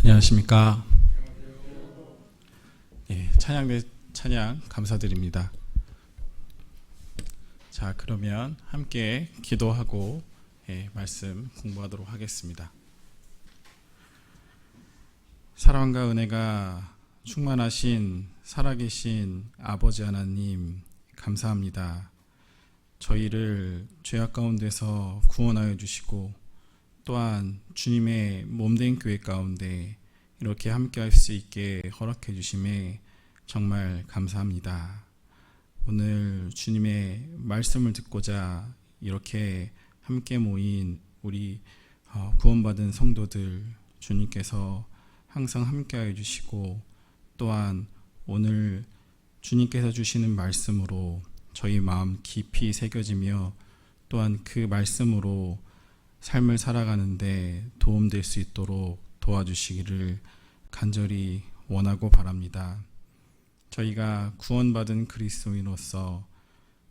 안녕하십니까. 찬양 감사드립니다. 자, 그러면 함께 기도하고 말씀 공부하도록 하겠습니다. 사랑과 은혜가 충만하신 살아계신 아버지 하나님, 감사합니다. 저희를 죄악 가운데서 구원하여 주시고 또한 주님의 몸된 교회 가운데 이렇게 함께 할 수 있게 허락해 주심에 정말 감사합니다. 오늘 주님의 말씀을 듣고자 이렇게 함께 모인 우리 구원받은 성도들, 주님께서 항상 함께 하여 주시고 또한 오늘 주님께서 주시는 말씀으로 저희 마음 깊이 새겨지며 또한 그 말씀으로 삶을 살아가는데 도움될 수 있도록 도와주시기를 간절히 원하고 바랍니다. 저희가 구원받은 그리스도인으로서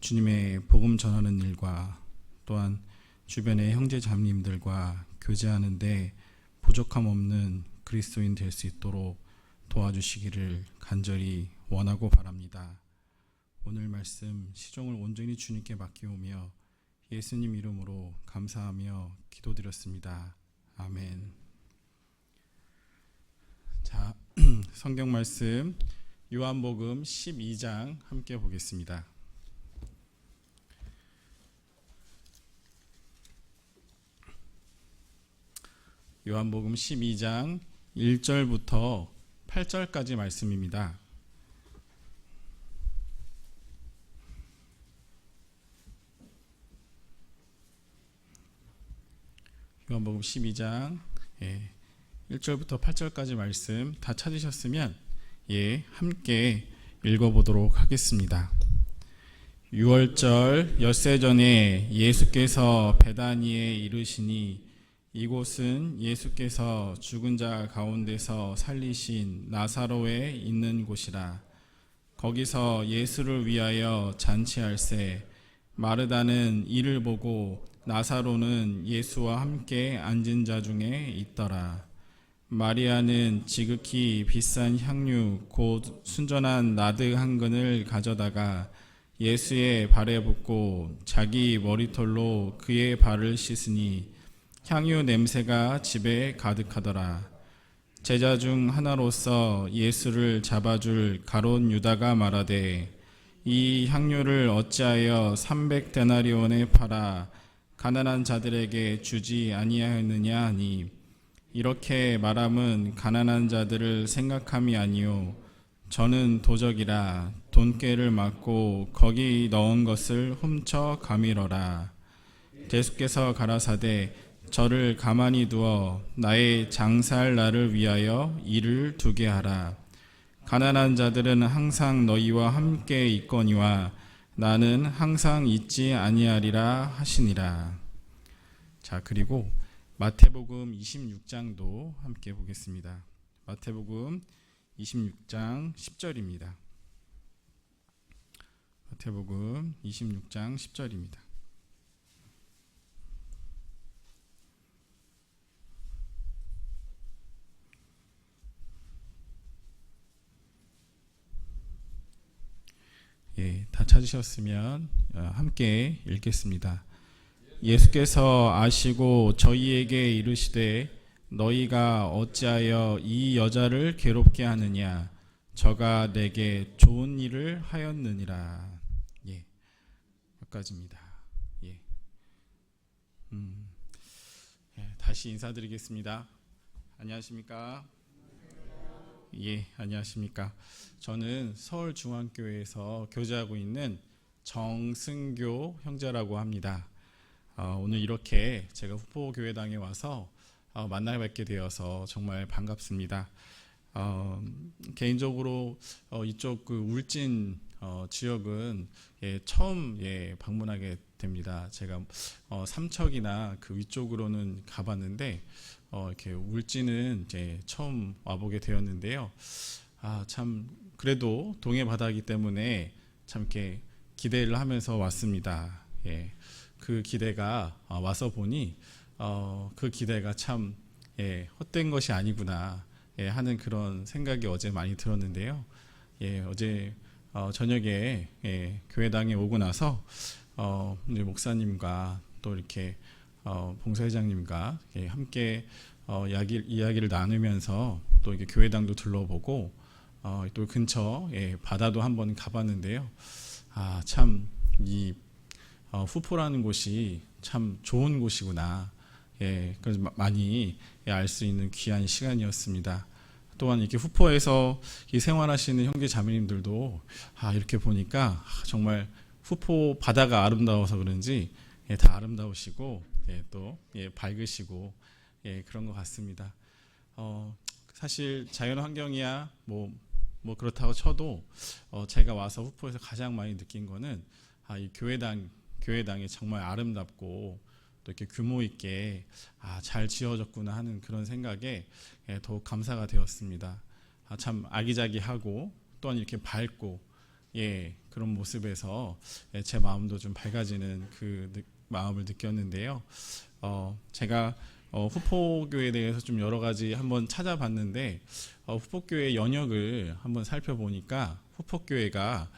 주님의 복음 전하는 일과 또한 주변의 형제 자매님들과 교제하는데 부족함 없는 그리스도인 될 수 있도록 도와주시기를 간절히 원하고 바랍니다. 오늘 말씀 시종을 온전히 주님께 맡기오며 예수님 이름으로 감사하며 기도드렸습니다. 아멘. 자, 성경 말씀 요한복음 12장 함께 보겠습니다. 요한복음 12장 1절부터 8절까지 말씀입니다. 요한복음 12장 1절부터 8절까지 말씀 다 찾으셨으면 함께 읽어보도록 하겠습니다. 6월절 엿새 전에 예수께서 베다니에 이르시니 이곳은 예수께서 죽은 자 가운데서 살리신 나사로에 있는 곳이라. 거기서 예수를 위하여 잔치할세 마르다는 이를 보고 나사로는 예수와 함께 앉은 자 중에 있더라. 마리아는 지극히 비싼 향유 곧 순전한 나드 한 근을 가져다가 예수의 발에 붓고 자기 머리털로 그의 발을 씻으니 향유 냄새가 집에 가득하더라. 제자 중 하나로서 예수를 잡아줄 가롯 유다가 말하되 이 향유를 어찌하여 300데나리온에 팔아 가난한 자들에게 주지 아니하였느냐 하니 이렇게 말함은 가난한 자들을 생각함이 아니요 저는 도적이라 돈꾀를 맞고 거기 넣은 것을 훔쳐 가밀어라. 예수께서 가라사대 저를 가만히 두어 나의 장사할 날을 위하여 일을 두게 하라. 가난한 자들은 항상 너희와 함께 있거니와 나는 항상 있지 아니하리라 하시니라. 자, 그리고 마태복음 26장도 함께 보겠습니다. 마태복음 26장 10절입니다. 마태복음 26장 10절입니다. 다 찾으셨으면 함께 읽겠습니다. 예수께서 아시고 저희에게 이르시되 너희가 어찌하여 이 여자를 괴롭게 하느냐 저가 내게 좋은 일을 하였느니라. 여기까지입니다. 다시 인사드리겠습니다. 안녕하십니까? 안녕하십니까? 저는 서울중앙교회에서 교제하고 있는 정승교 형제라고 합니다. 오늘 이렇게 제가 후포교회당에 와서 만나 뵙게 되어서 정말 반갑습니다. 개인적으로 이쪽 그 울진 지역은 처음 방문하게 됩니다. 제가 삼척이나 그 위쪽으로는 가봤는데 이렇게 울진은 이제 처음 와보게 되었는데요. 참 그래도 동해 바다이기 때문에 참 이렇게 기대를 하면서 왔습니다. 그 기대가 와서 보니 그 기대가 참 헛된 것이 아니구나 하는 그런 생각이 어제 많이 들었는데요. 어제 저녁에 교회당에 오고 나서 우리 목사님과 또 이렇게 봉사회장님과 함께 이야기를 나누면서 또 이게 교회당도 둘러보고 또 근처 바다도 한번 가봤는데요. 참 이 후포라는 곳이 참 좋은 곳이구나. 그래서 많이 알 수 있는 귀한 시간이었습니다. 또한 이렇게 후포에서 이 생활하시는 형제 자매님들도 이렇게 보니까 정말 후포 바다가 아름다워서 그런지 다 아름다우시고 또 밝으시고 그런 것 같습니다. 사실 자연 환경이야 뭐 그렇다고 쳐도 제가 와서 후포에서 가장 많이 느낀 거는 이 교회당이 정말 아름답고 또 이렇게 규모 있게 잘 지어졌구나 하는 그런 생각에 더욱 감사가 되었습니다. 참 아기자기하고 또한 이렇게 밝고 그런 모습에서 제 마음도 좀 밝아지는 그 마음을 느꼈는데요. 제가 후포교회에 대해서 좀 여러 가지 한번 찾아봤는데 후포교회 연역을 한번 살펴보니까 후포교회가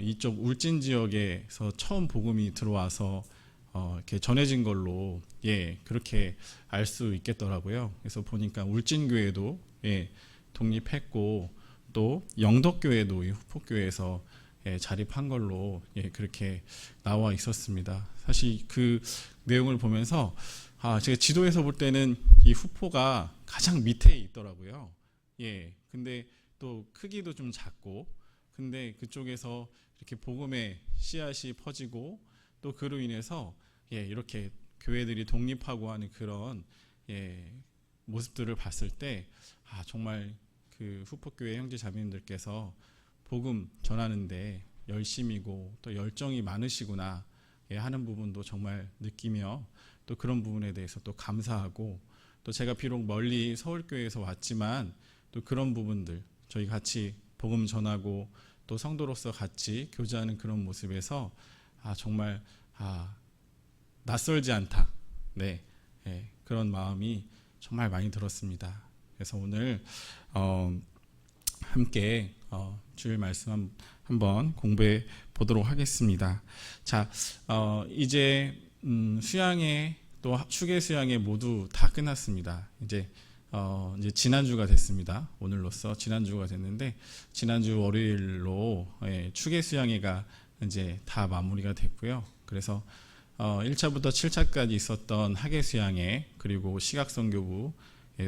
이쪽 울진 지역에서 처음 복음이 들어와서 이렇게 전해진 걸로 그렇게 알 수 있겠더라고요. 그래서 보니까 울진교회도 독립했고 또 영덕교회도 이 후포교회에서 자립한 걸로 그렇게 나와 있었습니다. 사실 그 내용을 보면서 제가 지도에서 볼 때는 이 후포가 가장 밑에 있더라고요. 근데 또 크기도 좀 작고, 근데 그쪽에서 이렇게 복음의 씨앗이 퍼지고 또 그로 인해서 이렇게 교회들이 독립하고 하는 그런 모습들을 봤을 때 정말 그 후포교회 형제 자매님들께서 복음 전하는데 열심이고 또 열정이 많으시구나 하는 부분도 정말 느끼며 또 그런 부분에 대해서 또 감사하고, 또 제가 비록 멀리 서울교회에서 왔지만 또 그런 부분들 저희 같이 복음 전하고 또 성도로서 같이 교제하는 그런 모습에서 정말 낯설지 않다. 그런 마음이 정말 많이 들었습니다. 그래서 오늘 함께 주일 말씀 한번 공부해 보도록 하겠습니다. 자, 이제 수양회 또 추계 수양회 모두 다 끝났습니다. 이제 지난주가 됐습니다. 오늘로써 지난주가 됐는데 지난주 월요일로 추계 수양회가 이제 다 마무리가 됐고요. 그래서 1차부터 7차까지 있었던 학예 수양회, 그리고 시각선교부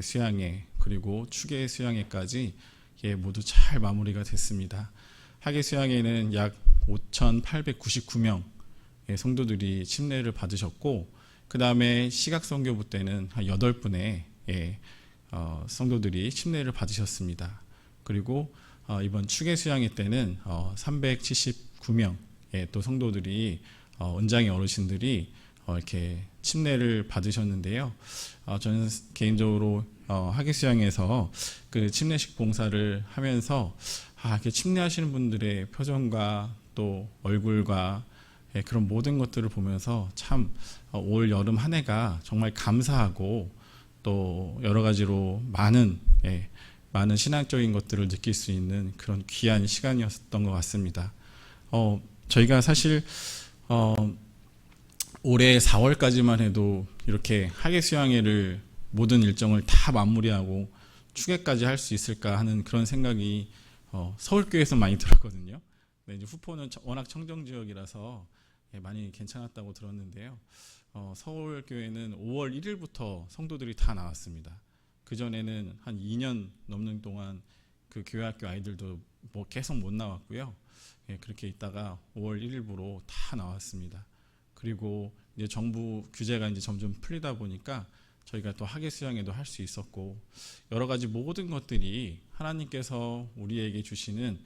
수양회, 그리고 추계 수양회까지 모두 잘 마무리가 됐습니다. 학예 수양회는 약 5,899명 성도들이 침례를 받으셨고, 그 다음에 시각선교부 때는 한 8분의 성도들이 침례를 받으셨습니다. 그리고 이번 추계 수양회 때는 379명 또 성도들이 은장의 어르신들이 이렇게 침례를 받으셨는데요. 저는 개인적으로 학예 수양에서 그 침례식 봉사를 하면서 이렇게 침례하시는 분들의 표정과 또 얼굴과 그런 모든 것들을 보면서 참 올 여름 한 해가 정말 감사하고 또 여러 가지로 많은 신앙적인 것들을 느낄 수 있는 그런 귀한 시간이었던 것 같습니다. 저희가 사실 올해 4월까지만 해도 이렇게 학예 수양회를 모든 일정을 다 마무리하고 추계까지 할 수 있을까 하는 그런 생각이 서울교회에서 많이 들었거든요. 이제 후포는 워낙 청정 지역이라서 많이 괜찮았다고 들었는데요. 서울교회는 5월 1일부터 성도들이 다 나왔습니다. 그 전에는 한 2년 넘는 동안 그 교회학교 아이들도 계속 못 나왔고요. 그렇게 있다가 5월 1일부로 다 나왔습니다. 그리고 이제 정부 규제가 이제 점점 풀리다 보니까 저희가 또 학예 수양회도 할 수 있었고, 여러 가지 모든 것들이 하나님께서 우리에게 주시는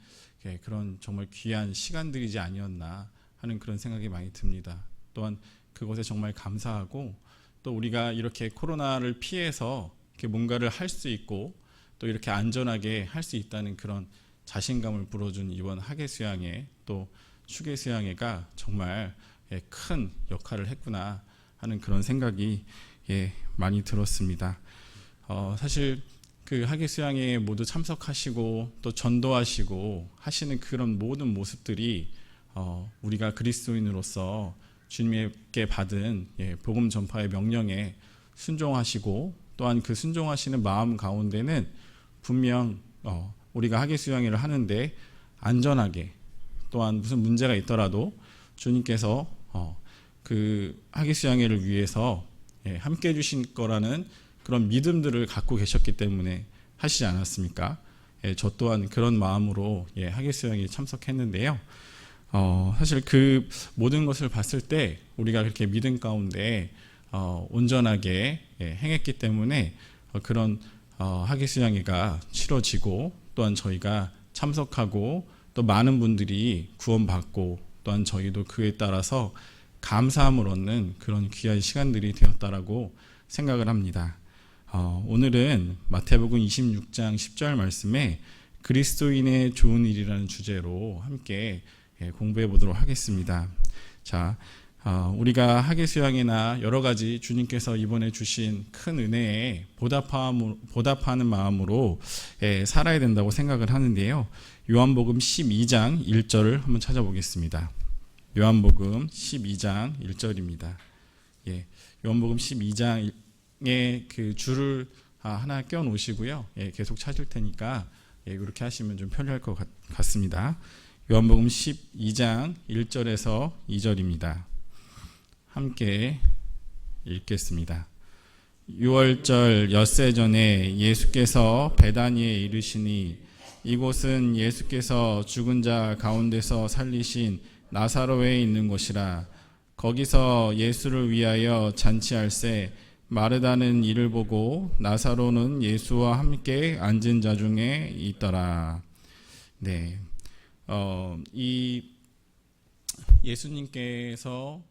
그런 정말 귀한 시간들이지 아니었나 하는 그런 생각이 많이 듭니다. 또한 그것에 정말 감사하고, 또 우리가 이렇게 코로나를 피해서 이렇게 뭔가를 할 수 있고 또 이렇게 안전하게 할 수 있다는 그런 자신감을 불어준 이번 학예 수양회 또 추계 수양회가 정말 큰 역할을 했구나 하는 그런 생각이 많이 들었습니다. 사실 그 하계 수양에 모두 참석하시고 또 전도하시고 하시는 그런 모든 모습들이 우리가 그리스도인으로서 주님께 받은 복음 전파의 명령에 순종하시고 또한 그 순종하시는 마음 가운데는 분명 우리가 하계 수양회를 하는데 안전하게 또한 무슨 문제가 있더라도 주님께서 그 하계 수양회를 위해서 함께 해주신 거라는 그런 믿음들을 갖고 계셨기 때문에 하시지 않았습니까? 저 또한 그런 마음으로 하계 수양회에 참석했는데요. 사실 그 모든 것을 봤을 때 우리가 그렇게 믿음 가운데 온전하게 행했기 때문에 그런 하계 수양회가 치러지고 또한 저희가 참석하고 또 많은 분들이 구원받고 또한 저희도 그에 따라서 감사함을 얻는 그런 귀한 시간들이 되었다라고 생각을 합니다. 오늘은 마태복음 26장 10절 말씀에 그리스도인의 좋은 일이라는 주제로 함께 공부해 보도록 하겠습니다. 자, 우리가 하계 수양회나 여러 가지 주님께서 이번에 주신 큰 은혜에 보답하는 마음으로 살아야 된다고 생각을 하는데요. 요한복음 12장 1절을 한번 찾아보겠습니다. 요한복음 12장 1절입니다. 요한복음 12장의 그 줄을 하나 껴 놓으시고요. 계속 찾을 테니까 그렇게 하시면 좀 편리할 것 같습니다. 요한복음 12장 1절에서 2절입니다. 함께 읽겠습니다. 6월절 엿새 전에 예수께서 베다니에 이르시니 이곳은 예수께서 죽은 자 가운데서 살리신 나사로에 있는 곳이라. 거기서 예수를 위하여 잔치할새 마르다는 이를 보고 나사로는 예수와 함께 앉은 자 중에 있더라. 네, 이 예수님께서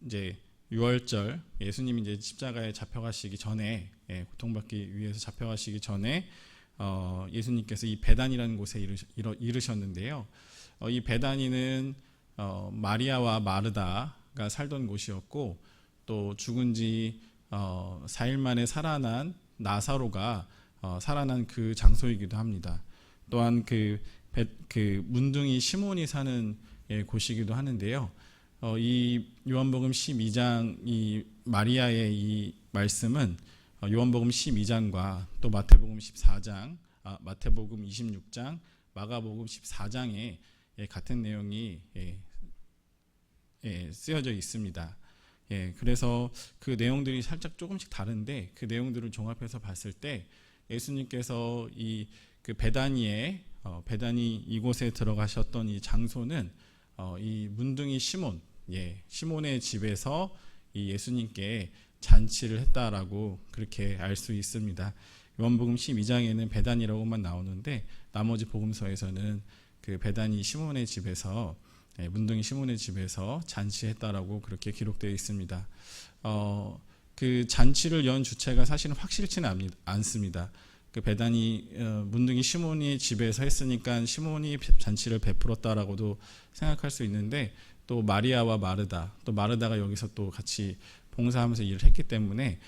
이제 6월절 예수님이 이제 십자가에 잡혀가시기 전에 고통받기 위해서 잡혀가시기 전에 예수님께서 이 베단이라는 곳에 이르셨는데요. 이 베다니는 마리아와 마르다가 살던 곳이었고 또 죽은 지 4일 만에 살아난 나사로가 살아난 그 장소이기도 합니다. 또한 그 문둥이 시몬이 사는 곳이기도 하는데요. 이 요한복음 12장 이 마리아의 이 말씀은 요한복음 12장과 또 마태복음 14장, 마태복음 26장, 마가복음 14장에 같은 내용이 쓰여져 있습니다. 그래서 그 내용들이 살짝 조금씩 다른데 그 내용들을 종합해서 봤을 때 예수님께서 그 베다니 이곳에 들어가셨던 이 장소는 이 문둥이 시몬의 집에서 이 예수님께 잔치를 했다라고 그렇게 알 수 있습니다. 요한복음 12장에는 베다니라고만 나오는데 나머지 복음서에서는 그 베다니 시몬의 집에서 문둥이 시몬의 집에서 잔치했다라고 그렇게 기록되어 있습니다. 그 잔치를 연 주체가 사실은 확실치는 않습니다. 그 베다니 문둥이 시몬이 집에서 했으니까 시몬이 잔치를 베풀었다라고도 생각할 수 있는데 또 마리아와 마르다, 또 마르다가 여기서 또 같이 봉사하면서 일을 했기 때문에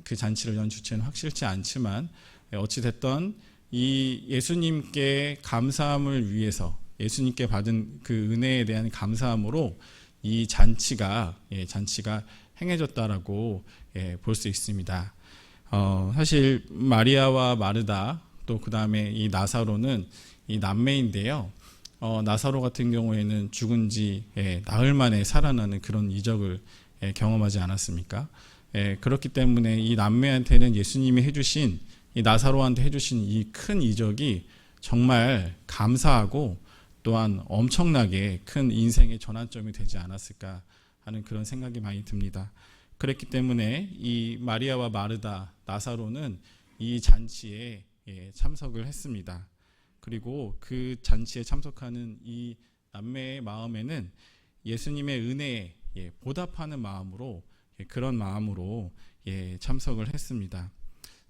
그 잔치를 연 주체는 확실치 않지만 어찌 됐던 이 예수님께 감사함을 위해서 예수님께 받은 그 은혜에 대한 감사함으로 이 잔치가 행해졌다라고 볼 수 있습니다. 사실 마리아와 마르다 또 그 다음에 이 나사로는 이 남매인데요. 나사로 같은 경우에는 죽은 지 나흘 만에 살아나는 그런 이적을 경험하지 않았습니까? 그렇기 때문에 이 남매한테는 예수님이 해주신 이 나사로한테 해주신 이 큰 이적이 정말 감사하고 또한 엄청나게 큰 인생의 전환점이 되지 않았을까 하는 그런 생각이 많이 듭니다. 그랬기 때문에 이 마리아와 마르다, 나사로는 이 잔치에 참석을 했습니다. 그리고 그 잔치에 참석하는 이 남매의 마음에는 예수님의 은혜에 보답하는 마음으로 그런 마음으로 참석을 했습니다.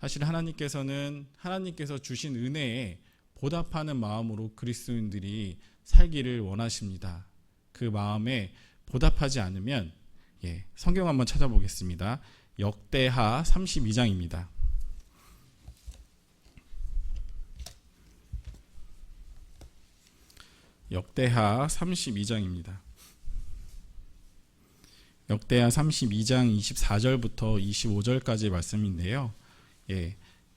사실 하나님께서 주신 은혜에 보답하는 마음으로 그리스도인들이 살기를 원하십니다. 그 마음에 보답하지 않으면 성경 한번 찾아보겠습니다. 역대하 32장입니다. 역대하 32장입니다. 역대하 32장 24절부터 25절까지 말씀인데요.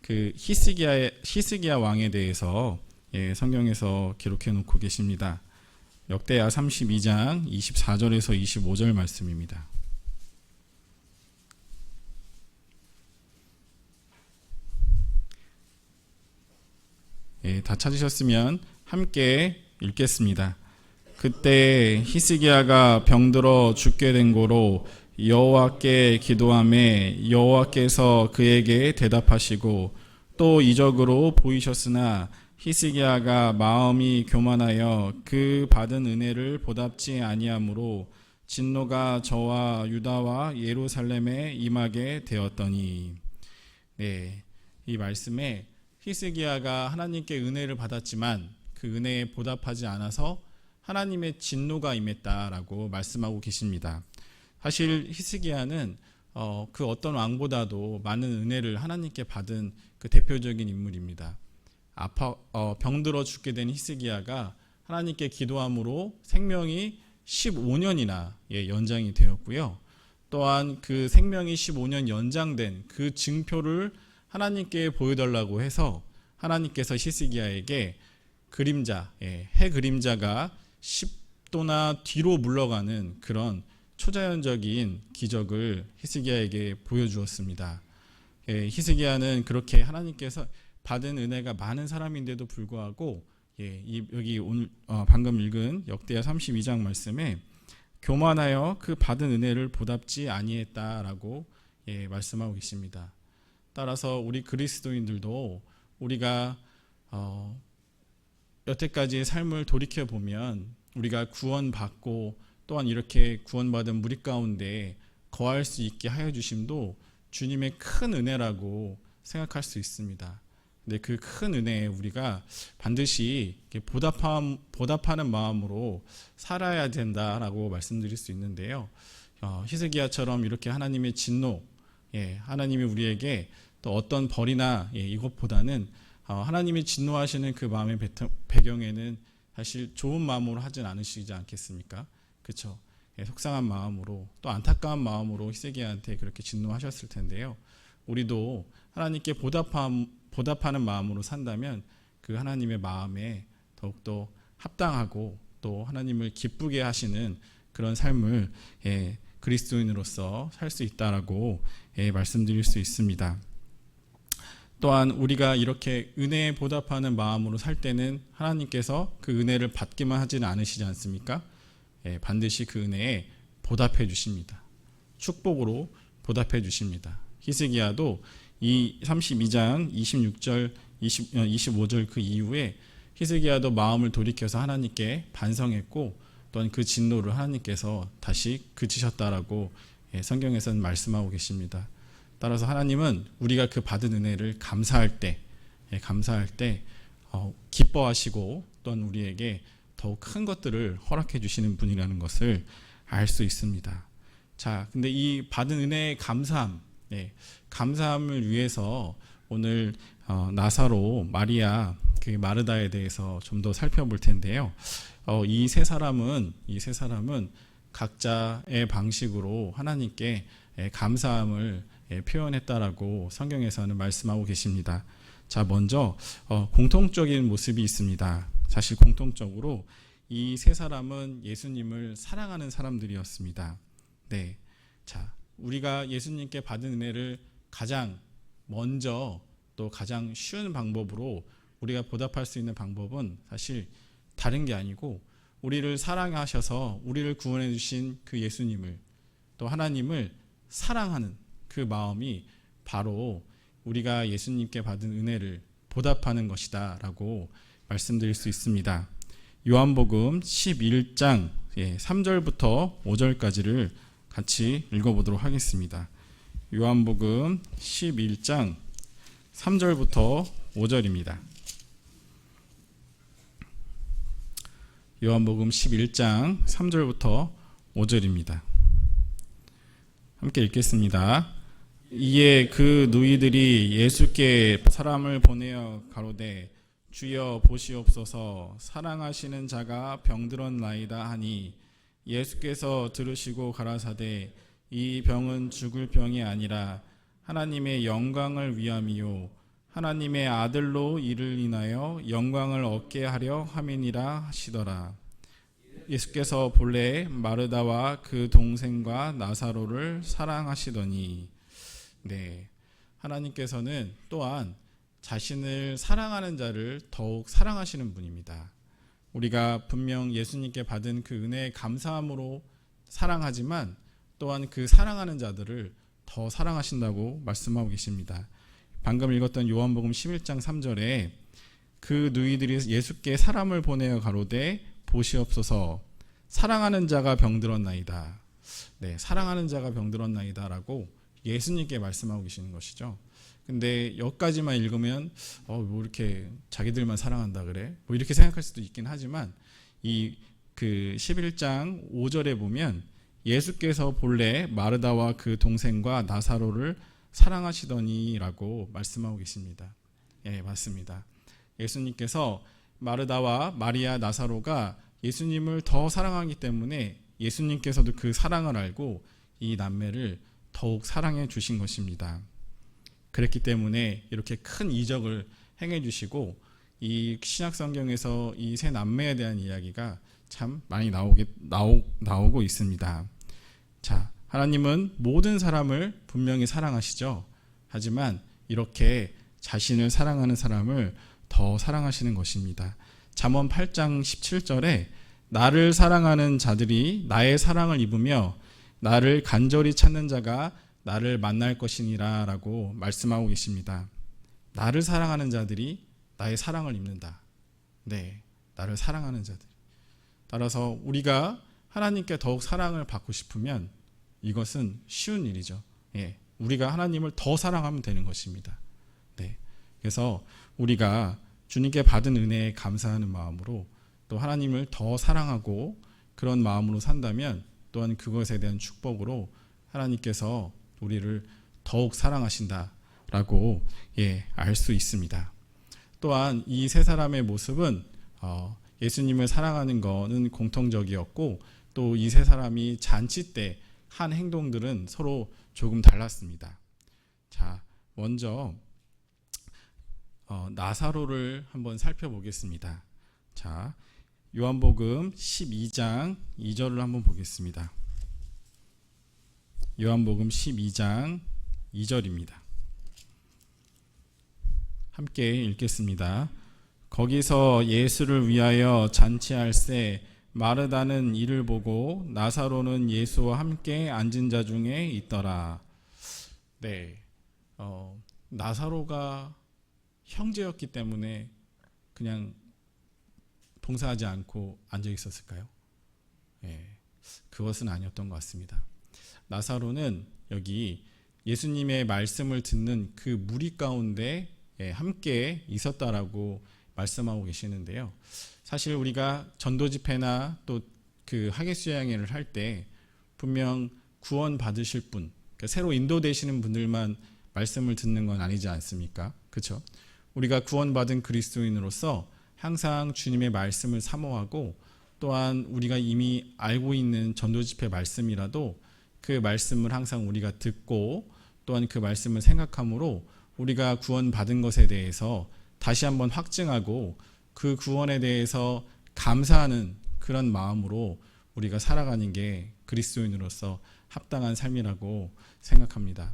그 히스기야 왕에 대해서 성경에서 기록해 놓고 계십니다. 역대하 32장 24절에서 25절 말씀입니다. 다 찾으셨으면 함께 읽겠습니다. 그때 히스기야가 병들어 죽게 된 고로 여호와께 기도하매 여호와께서 그에게 대답하시고 또 이적으로 보이셨으나 히스기야가 마음이 교만하여 그 받은 은혜를 보답지 아니하므로 진노가 저와 유다와 예루살렘에 임하게 되었더니. 이 말씀에 히스기야가 하나님께 은혜를 받았지만 그 은혜에 보답하지 않아서 하나님의 진노가 임했다라고 말씀하고 계십니다. 사실 히스기야는 그 어떤 왕보다도 많은 은혜를 하나님께 받은 그 대표적인 인물입니다. 병들어 죽게 된 히스기야가 하나님께 기도함으로 생명이 15년이나 연장이 되었고요. 또한 그 생명이 15년 연장된 그 증표를 하나님께 보여달라고 해서 하나님께서 히스기야에게 그림자, 해 그림자가 10도나 뒤로 물러가는 그런 초자연적인 기적을 히스기야에게 보여주었습니다. 히스기야는 그렇게 하나님께서 받은 은혜가 많은 사람인데도 불구하고 여기 오늘 방금 읽은 역대하 32장 말씀에 교만하여 그 받은 은혜를 보답지 아니했다라고 말씀하고 계십니다. 따라서 우리 그리스도인들도 우리가 여태까지의 삶을 돌이켜 보면 우리가 구원받고 또한 이렇게 구원받은 무리 가운데 거할 수 있게 하여 주심도 주님의 큰 은혜라고 생각할 수 있습니다. 근데 그 큰 은혜에 우리가 반드시 보답하는 마음으로 살아야 된다라고 말씀드릴 수 있는데요. 히스기야처럼 이렇게 하나님의 진노, 하나님이 우리에게 또 어떤 벌이나 이것보다는 하나님이 진노하시는 그 마음의 배경에는 사실 좋은 마음으로 하진 않으시지 않겠습니까? 그렇죠? 속상한 마음으로 또 안타까운 마음으로 히스기야한테 그렇게 진노하셨을 텐데요. 우리도 하나님께 보답하는 마음으로 산다면 그 하나님의 마음에 더욱더 합당하고 또 하나님을 기쁘게 하시는 그런 삶을 그리스도인으로서 살 수 있다라고 말씀드릴 수 있습니다. 또한 우리가 이렇게 은혜에 보답하는 마음으로 살 때는 하나님께서 그 은혜를 받기만 하지는 않으시지 않습니까? 반드시 그 은혜에 보답해 주십니다. 축복으로 보답해 주십니다. 히스기야도 이 32장 26절 25절 그 이후에 히스기야도 마음을 돌이켜서 하나님께 반성했고 또한 그 진노를 하나님께서 다시 그치셨다라고 성경에서는 말씀하고 계십니다. 따라서 하나님은 우리가 그 받은 은혜를 감사할 때 기뻐하시고 또한 우리에게 더욱 큰 것들을 허락해 주시는 분이라는 것을 알 수 있습니다. 자, 근데 이 받은 은혜의 감사함을 위해서 오늘 나사로, 마리아, 그 마르다에 대해서 좀 더 살펴볼 텐데요. 이 세 사람은 각자의 방식으로 하나님께 감사함을 표현했다라고 성경에서는 말씀하고 계십니다. 자, 먼저 공통적인 모습이 있습니다. 사실 공통적으로 이 세 사람은 예수님을 사랑하는 사람들이었습니다. 자, 우리가 예수님께 받은 은혜를 가장 먼저 또 가장 쉬운 방법으로 우리가 보답할 수 있는 방법은 사실 다른 게 아니고 우리를 사랑하셔서 우리를 구원해 주신 그 예수님을 또 하나님을 사랑하는 그 마음이 바로 우리가 예수님께 받은 은혜를 보답하는 것이다 라고 말씀드릴 수 있습니다. 요한복음 11장 3절부터 5절까지를 같이 읽어보도록 하겠습니다. 요한복음 11장 3절부터 5절입니다. 요한복음 11장 3절부터 5절입니다. 함께 읽겠습니다. 이에 그 누이들이 예수께 사람을 보내어 가로되 주여 보시옵소서 사랑하시는 자가 병들었나이다 하니 예수께서 들으시고 가라사대 이 병은 죽을 병이 아니라 하나님의 영광을 위함이요 하나님의 아들로 이를 인하여 영광을 얻게 하려 함이니라 하시더라. 예수께서 본래 마르다와 그 동생과 나사로를 사랑하시더니 네, 하나님께서는 또한 자신을 사랑하는 자를 더욱 사랑하시는 분입니다. 우리가 분명 예수님께 받은 그 은혜의 감사함으로 사랑하지만 또한 그 사랑하는 자들을 더 사랑하신다고 말씀하고 계십니다. 방금 읽었던 요한복음 11장 3절에 그 누이들이 예수께 사람을 보내어 가로되 보시옵소서 사랑하는 자가 병들었나이다. 네, 사랑하는 자가 병들었나이다라고 예수님께 말씀하고 계시는 것이죠. 근데 여기까지만 읽으면 뭐 이렇게 자기들만 사랑한다 그래? 뭐 이렇게 생각할 수도 있긴 하지만 이 그 11장 5절에 보면 예수께서 본래 마르다와 그 동생과 나사로를 사랑하시더니라고 말씀하고 계십니다. 예, 맞습니다. 예수님께서 마르다와 마리아, 나사로가 예수님을 더 사랑하기 때문에 예수님께서도 그 사랑을 알고 이 남매를 더욱 사랑해 주신 것입니다. 그랬기 때문에 이렇게 큰 이적을 행해 주시고 이 신약 성경에서 이 세 남매에 대한 이야기가 참 많이 나오고 있습니다. 자, 하나님은 모든 사람을 분명히 사랑하시죠. 하지만 이렇게 자신을 사랑하는 사람을 더 사랑하시는 것입니다. 잠언 8장 17절에 나를 사랑하는 자들이 나의 사랑을 입으며 나를 간절히 찾는 자가 나를 만날 것이니라 라고 말씀하고 계십니다. 나를 사랑하는 자들이 나의 사랑을 입는다. 네, 나를 사랑하는 자들. 따라서 우리가 하나님께 더욱 사랑을 받고 싶으면 이것은 쉬운 일이죠. 예, 우리가 하나님을 더 사랑하면 되는 것입니다. 네, 그래서 우리가 주님께 받은 은혜에 감사하는 마음으로 또 하나님을 더 사랑하고 그런 마음으로 산다면 또한 그것에 대한 축복으로 하나님께서 우리를 더욱 사랑하신다라고 알 수 있습니다. 또한 이 세 사람의 모습은 예수님을 사랑하는 것은 공통적이었고 또 이 세 사람이 잔치 때 한 행동들은 서로 조금 달랐습니다. 자, 먼저 나사로를 한번 살펴보겠습니다. 자, 요한복음 12장 2절을 한번 보겠습니다. 요한복음 12장 2절입니다. 함께 읽겠습니다. 거기서 예수를 위하여 잔치할새 마르다는 이를 보고 나사로는 예수와 함께 앉은 자 중에 있더라. 네, 나사로가 형제였기 때문에 그냥 봉사하지 않고 앉아 있었을까요? 그것은 아니었던 것 같습니다. 나사로는 여기 예수님의 말씀을 듣는 그 무리 가운데 함께 있었다라고 말씀하고 계시는데요. 사실 우리가 전도 집회나 또 그 학예 수양회를 할 때 분명 구원 받으실 분, 그러니까 새로 인도되시는 분들만 말씀을 듣는 건 아니지 않습니까? 그렇죠? 우리가 구원받은 그리스도인으로서 항상 주님의 말씀을 사모하고 또한 우리가 이미 알고 있는 전도 집회 말씀이라도 그 말씀을 항상 우리가 듣고 또한 그 말씀을 생각함으로 우리가 구원받은 것에 대해서 다시 한번 확증하고 그 구원에 대해서 감사하는 그런 마음으로 우리가 살아가는 게 그리스도인으로서 합당한 삶이라고 생각합니다.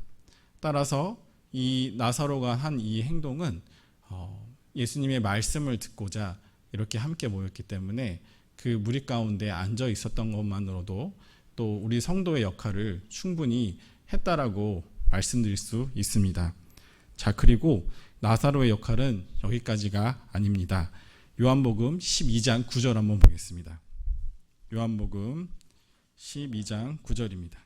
따라서 이 나사로가 한 이 행동은 예수님의 말씀을 듣고자 이렇게 함께 모였기 때문에 그 무리 가운데 앉아 있었던 것만으로도 또 우리 성도의 역할을 충분히 했다라고 말씀드릴 수 있습니다. 자, 그리고 나사로의 역할은 여기까지가 아닙니다. 요한복음 12장 9절 한번 보겠습니다. 요한복음 12장 9절입니다.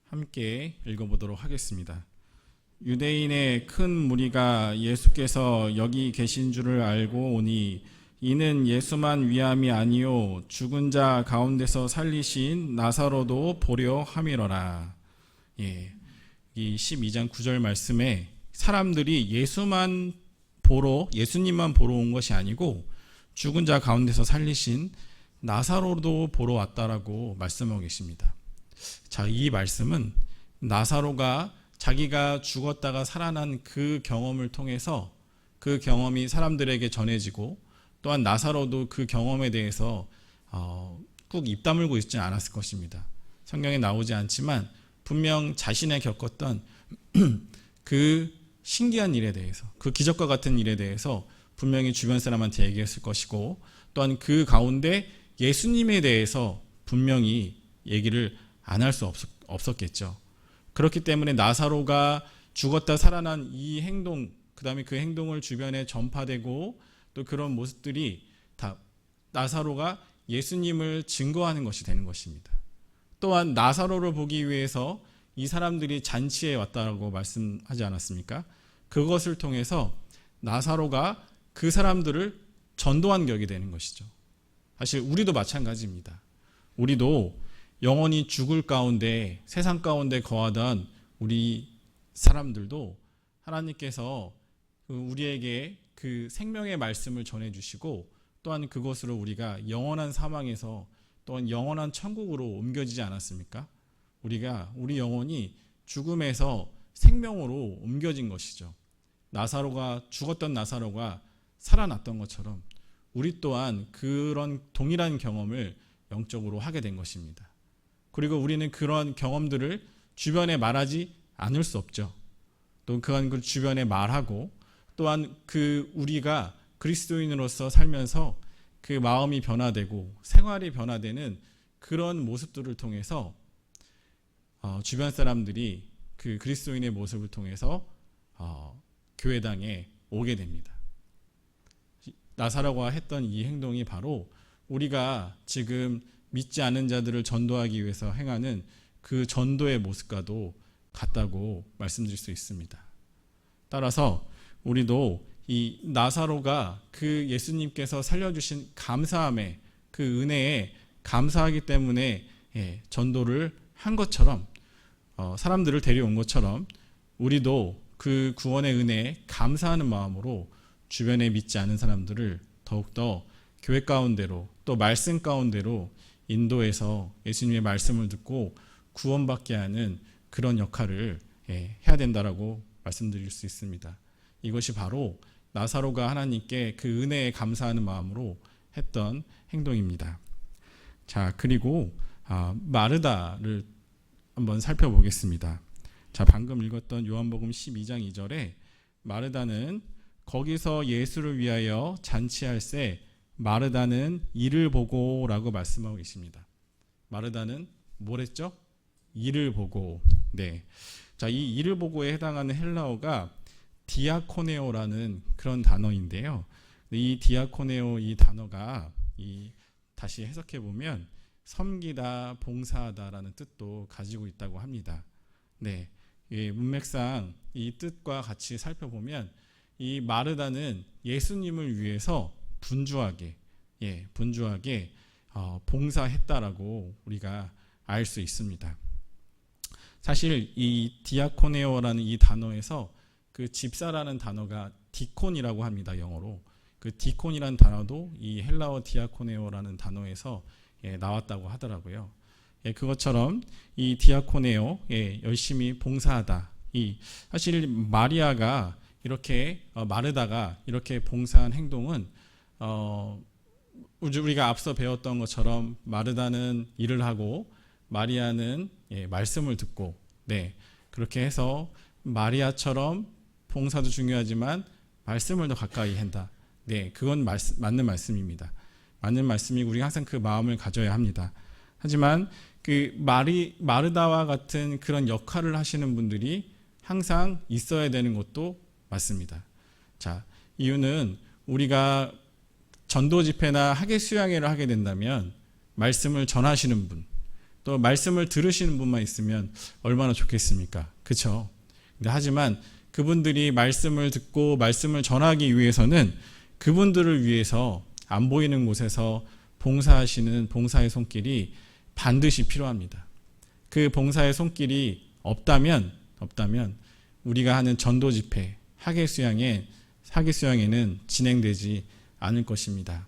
함께 읽어보도록 하겠습니다. 유대인의 큰 무리가 예수께서 여기 계신 줄을 알고 오니 이는 예수만 위함이 아니요 죽은 자 가운데서 살리신 나사로도 보려 함이로라. 이 12장 9절 말씀에 사람들이 예수님만 보러 온 것이 아니고 죽은 자 가운데서 살리신 나사로도 보러 왔다라고 말씀하고 계십니다. 자, 이 말씀은 나사로가 자기가 죽었다가 살아난 그 경험을 통해서 그 경험이 사람들에게 전해지고 또한 나사로도 그 경험에 대해서 꾹 입 다물고 있지는 않았을 것입니다. 성경에 나오지 않지만 분명 자신이 겪었던 그 신기한 일에 대해서, 그 기적과 같은 일에 대해서 분명히 주변 사람한테 얘기했을 것이고, 또한 그 가운데 예수님에 대해서 분명히 얘기를 안 할 수 없었겠죠. 그렇기 때문에 나사로가 죽었다 살아난 이 행동, 그 다음에 그 행동을 주변에 전파되고 또 그런 모습들이 다 나사로가 예수님을 증거하는 것이 되는 것입니다. 또한 나사로를 보기 위해서 이 사람들이 잔치에 왔다고 말씀하지 않았습니까? 그것을 통해서 나사로가 그 사람들을 전도한 격이 되는 것이죠. 사실 우리도 마찬가지입니다. 우리도 영원히 죽을 가운데, 세상 가운데 거하던 우리 사람들도 하나님께서 우리에게 그 생명의 말씀을 전해주시고 또한 그것으로 우리가 영원한 사망에서 또한 영원한 천국으로 옮겨지지 않았습니까? 우리 영혼이 죽음에서 생명으로 옮겨진 것이죠. 죽었던 나사로가 살아났던 것처럼 우리 또한 그런 동일한 경험을 영적으로 하게 된 것입니다. 그리고 우리는 그런 경험들을 주변에 말하지 않을 수 없죠. 또 그 주변에 말하고 또한 우리가 그리스도인으로서 살면서 그 마음이 변화되고 생활이 변화되는 그런 모습들을 통해서 주변 사람들이 그 그리스도인의 모습을 통해서 교회당에 오게 됩니다. 나사로가 했던 이 행동이 바로 우리가 지금 믿지 않은 자들을 전도하기 위해서 행하는 그 전도의 모습과도 같다고 말씀드릴 수 있습니다. 따라서 우리도 이 나사로가 그 예수님께서 살려주신 감사함에, 그 은혜에 감사하기 때문에 전도를 한 것처럼, 사람들을 데려온 것처럼 우리도 그 구원의 은혜에 감사하는 마음으로 주변에 믿지 않은 사람들을 더욱더 교회 가운데로 또 말씀 가운데로 인도해서 예수님의 말씀을 듣고 구원받게 하는 그런 역할을 해야 된다라고 말씀드릴 수 있습니다. 이것이 바로 나사로가 하나님께 그 은혜에 감사하는 마음으로 했던 행동입니다. 자, 그리고 마르다를 한번 살펴보겠습니다. 자, 방금 읽었던 요한복음 12장 2절에 마르다는 거기서 예수를 위하여 잔치할새 마르다는 이를 보고라고 말씀하고 계십니다. 마르다는 뭘 했죠? 이를 보고. 네. 자, 이 이를 보고에 해당하는 헬라어가 디아코네오라는 그런 단어인데요. 이 디아코네오 이 단어가 다시 해석해 보면 섬기다, 봉사하다라는 뜻도 가지고 있다고 합니다. 네. 문맥상 이 뜻과 같이 살펴보면 이 마르다는 예수님을 위해서 분주하게 봉사했다라고 우리가 알 수 있습니다. 사실 이 디아코네오라는 이 단어에서 그 집사라는 단어가 디콘이라고 합니다. 영어로. 그 디콘이라는 단어도 이 헬라어 디아코네오라는 단어에서 나왔다고 하더라고요. 그것처럼 이 디아코네오, 열심히 봉사하다. 사실 마리아가 이렇게 마르다가 이렇게 봉사한 행동은 우리가 앞서 배웠던 것처럼 마르다는 일을 하고 마리아는 말씀을 듣고, 네, 그렇게 해서 마리아처럼 봉사도 중요하지만 말씀을 더 가까이 한다. 네, 그건 맞는 말씀입니다. 맞는 말씀이고 우리가 항상 그 마음을 가져야 합니다. 하지만 그 마르다와 같은 그런 역할을 하시는 분들이 항상 있어야 되는 것도 맞습니다. 자, 이유는 우리가 전도 집회나 학예 수양회를 하게 된다면 말씀을 전하시는 분, 또 말씀을 들으시는 분만 있으면 얼마나 좋겠습니까? 그렇죠? 하지만 그분들이 말씀을 듣고 말씀을 전하기 위해서는 그분들을 위해서 안 보이는 곳에서 봉사하시는 봉사의 손길이 반드시 필요합니다. 그 봉사의 손길이 없다면 우리가 하는 전도 집회, 학예 수양회는 진행되지 않을 것입니다.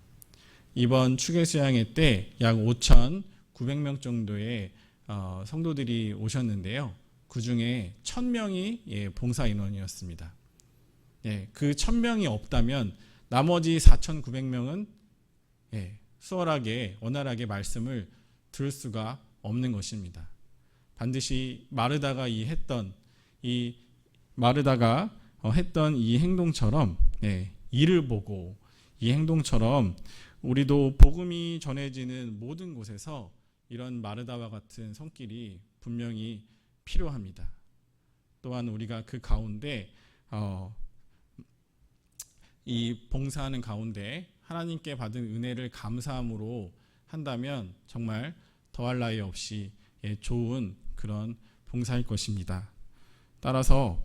이번 추계 수양회 때 약 5,900명 정도의 성도들이 오셨는데요. 그 중에 1,000명이 봉사 인원이었습니다. 그 1,000명이 없다면 나머지 4,900명은 수월하게 원활하게 말씀을 들을 수가 없는 것입니다. 반드시 마르다가 했던 이 행동처럼 이를 보고 이 행동처럼 우리도 복음이 전해지는 모든 곳에서 이런 마르다와 같은 손길이 분명히 필요합니다. 또한 우리가 그 가운데 이 봉사하는 가운데 하나님께 받은 은혜를 감사함으로 한다면 정말 더할 나위 없이 좋은 그런 봉사일 것입니다. 따라서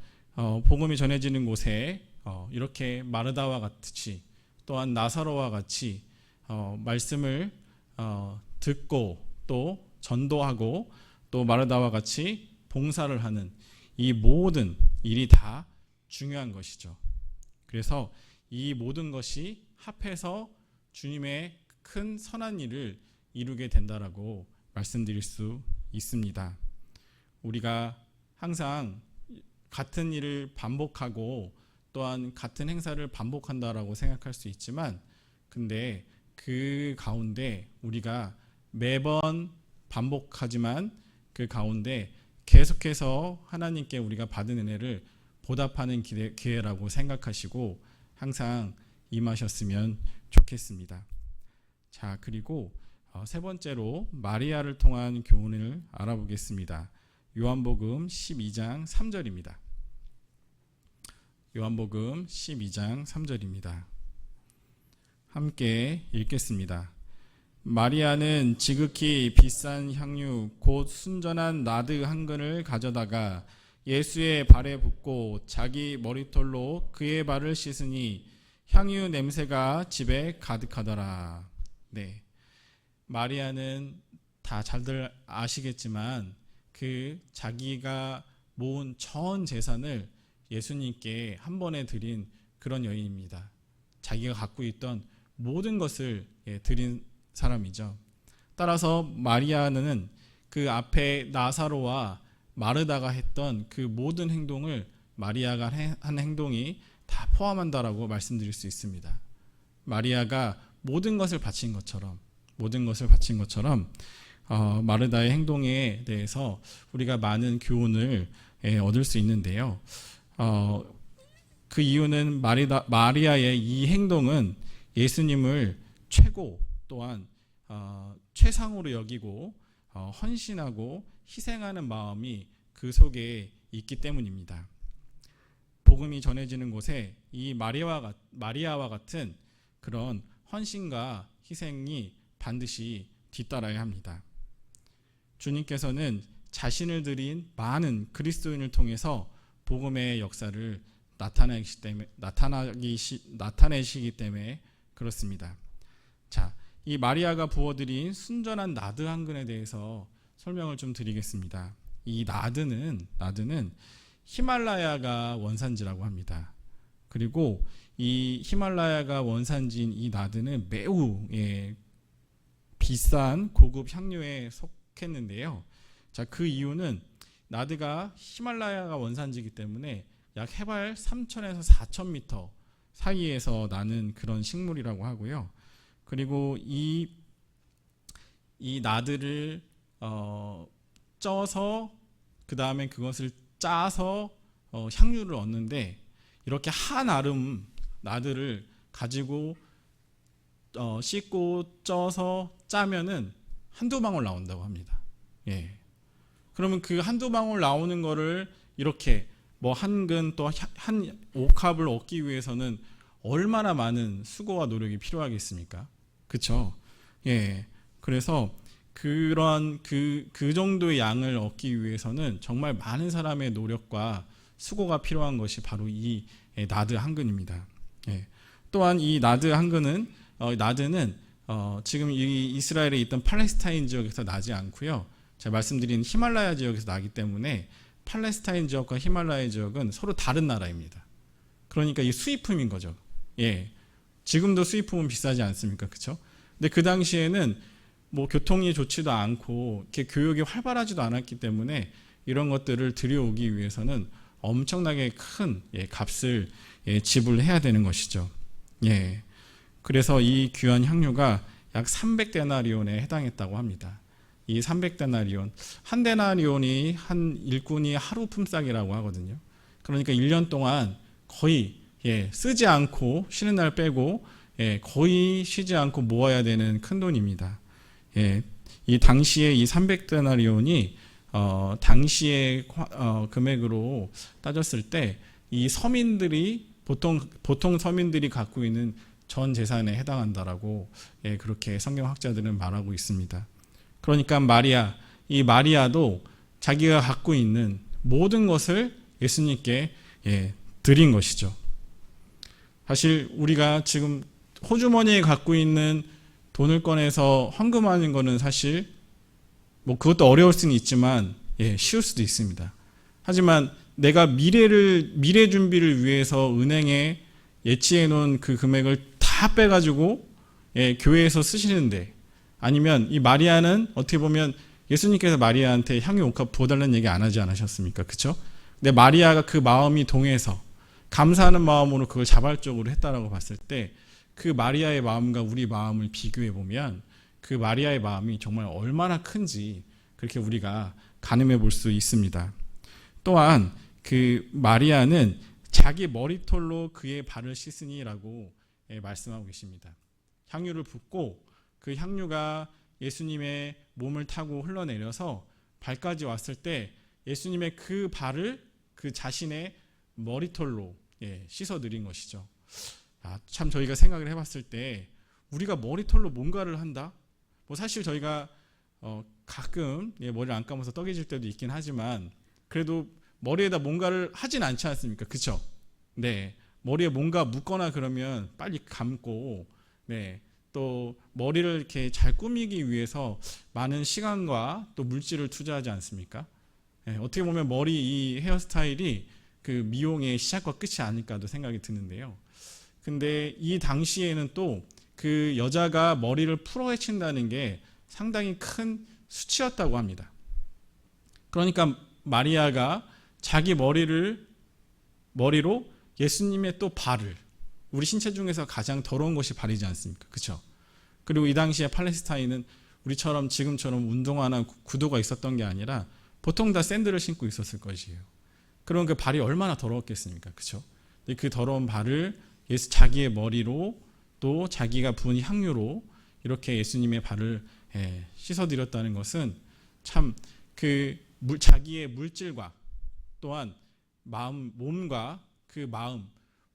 복음이 전해지는 곳에 이렇게 마르다와 같이 또한 나사로와 같이 말씀을 듣고 또 전도하고 또 마르다와 같이 봉사를 하는 이 모든 일이 다 중요한 것이죠. 그래서 이 모든 것이 합해서 주님의 큰 선한 일을 이루게 된다라고 말씀드릴 수 있습니다. 우리가 항상 같은 일을 반복하고 또한 같은 행사를 반복한다라고 생각할 수 있지만 근데 그 가운데 우리가 매번 반복하지만 그 가운데 계속해서 하나님께 우리가 받은 은혜를 보답하는 기회라고 생각하시고 항상 임하셨으면 좋겠습니다. 자, 그리고 세 번째로 마리아를 통한 교훈을 알아보겠습니다. 요한복음 12장 3절입니다. 요한복음 12장 3절입니다. 함께 읽겠습니다. 마리아는 지극히 비싼 향유 곧 순전한 나드 한 근을 가져다가 예수의 발에 붓고 자기 머리털로 그의 발을 씻으니 향유 냄새가 집에 가득하더라. 네, 마리아는 다 잘들 아시겠지만 그 자기가 모은 전 재산을 예수님께 한 번에 드린 그런 여인입니다. 자기가 갖고 있던 모든 것을 드린 사람이죠. 따라서 마리아는 그 앞에 나사로와 마르다가 했던 그 모든 행동을 마리아가 한 행동이 다 포함한다라고 말씀드릴 수 있습니다. 마리아가 모든 것을 바친 것처럼 마르다의 행동에 대해서 우리가 많은 교훈을 얻을 수 있는데요. 그 이유는 마리아의 이 행동은 예수님을 최고 또한 최상으로 여기고 헌신하고 희생하는 마음이 그 속에 있기 때문입니다. 복음이 전해지는 곳에 이 마리아와 같은 그런 헌신과 희생이 반드시 뒤따라야 합니다. 주님께서는 자신을 드린 많은 그리스도인을 통해서 복음의 역사를 나타내시기 때문에 그렇습니다. 자, 이 마리아가 부어드린 순전한 나드 한 근에 대해서 설명을 좀 드리겠습니다. 이 나드는 히말라야가 원산지라고 합니다. 그리고 이 히말라야가 원산지인 이 나드는 매우 비싼 고급 향료에 속했는데요. 자, 그 이유는 나드가 히말라야가 원산지이기 때문에 약 해발 3,000에서 4,000m 사이에서 나는 그런 식물이라고 하고요. 그리고 이 나드를 쪄서 그 다음에 그것을 짜서 향유를 얻는데 이렇게 한 아름 나드를 가지고 씻고 쪄서 짜면은 한두 방울 나온다고 합니다. 그러면 그 한두 방울 나오는 거를 이렇게 뭐 한 근 또 한 옥합을 얻기 위해서는 얼마나 많은 수고와 노력이 필요하겠습니까? 그렇죠? 그래서 그런 그 정도의 양을 얻기 위해서는 정말 많은 사람의 노력과 수고가 필요한 것이 바로 이 나드 한 근입니다. 또한 이 나드 한 근은 나드는 지금 이 이스라엘에 있던 팔레스타인 지역에서 나지 않고요. 제가 말씀드린 히말라야 지역에서 나기 때문에 팔레스타인 지역과 히말라야 지역은 서로 다른 나라입니다. 그러니까 이 수입품인 거죠. 예. 지금도 수입품은 비싸지 않습니까? 그렇죠? 근데 그 당시에는 뭐 교통이 좋지도 않고 이렇게 교육이 활발하지도 않았기 때문에 이런 것들을 들여오기 위해서는 엄청나게 큰 값을 지불해야 되는 것이죠. 예. 그래서 이 귀한 향유가 약 300데나리온에 해당했다고 합니다. 이 300데나리온, 한 데나리온이 한 일꾼이 하루 품삯이라고 하거든요. 그러니까 1년 동안 거의 쓰지 않고 쉬는 날 빼고 거의 쉬지 않고 모아야 되는 큰 돈입니다. 이 당시에 이 300데나리온이 당시의 금액으로 따졌을 때 이 서민들이 보통 서민들이 갖고 있는 전 재산에 해당한다라고 그렇게 성경학자들은 말하고 있습니다. 그러니까 이 마리아도 자기가 갖고 있는 모든 것을 예수님께 드린 것이죠. 사실 우리가 지금 호주머니에 갖고 있는 돈을 꺼내서 헌금하는 것은 사실 뭐 그것도 어려울 수는 있지만 쉬울 수도 있습니다. 하지만 내가 미래 준비를 위해서 은행에 예치해 놓은 그 금액을 다 빼가지고 교회에서 쓰시는데, 아니면 이 마리아는 어떻게 보면 예수님께서 마리아한테 향유 옥합 부어달라는 얘기 안 하지 않으셨습니까? 그렇죠? 근데 마리아가 그 마음이 동해서 감사하는 마음으로 그걸 자발적으로 했다라고 봤을 때 그 마리아의 마음과 우리 마음을 비교해 보면 그 마리아의 마음이 정말 얼마나 큰지 그렇게 우리가 가늠해 볼 수 있습니다. 또한 그 마리아는 자기 머리털로 그의 발을 씻으니라고 말씀하고 계십니다. 향유를 붓고 그 향유가 예수님의 몸을 타고 흘러내려서 발까지 왔을 때 예수님의 그 발을 그 자신의 머리털로 씻어드린 것이죠. 참 저희가 생각을 해봤을 때 우리가 머리털로 뭔가를 한다? 뭐 사실 저희가 가끔 머리를 안 감아서 떡해질 때도 있긴 하지만 그래도 머리에다 뭔가를 하진 않지 않습니까? 그렇죠? 네, 머리에 뭔가 묻거나 그러면 빨리 감고, 또 머리를 이렇게 잘 꾸미기 위해서 많은 시간과 또 물질을 투자하지 않습니까? 어떻게 보면 머리 이 헤어스타일이 그 미용의 시작과 끝이 아닐까도 생각이 드는데요. 근데 이 당시에는 또 그 여자가 머리를 풀어헤친다는 게 상당히 큰 수치였다고 합니다. 그러니까 마리아가 자기 머리로 예수님의 또 발을, 우리 신체 중에서 가장 더러운 것이 발이지 않습니까? 그렇죠? 그리고 이 당시에 팔레스타인은 우리처럼 지금처럼 운동화나 구두가 있었던 게 아니라 보통 다 샌들을 신고 있었을 것이에요. 그럼 그 발이 얼마나 더러웠겠습니까? 그렇죠? 그 더러운 발을 자기의 머리로 또 자기가 부은 향유로 이렇게 예수님의 발을 씻어드렸다는 것은 참 그 자기의 물질과 또한 몸과 그 마음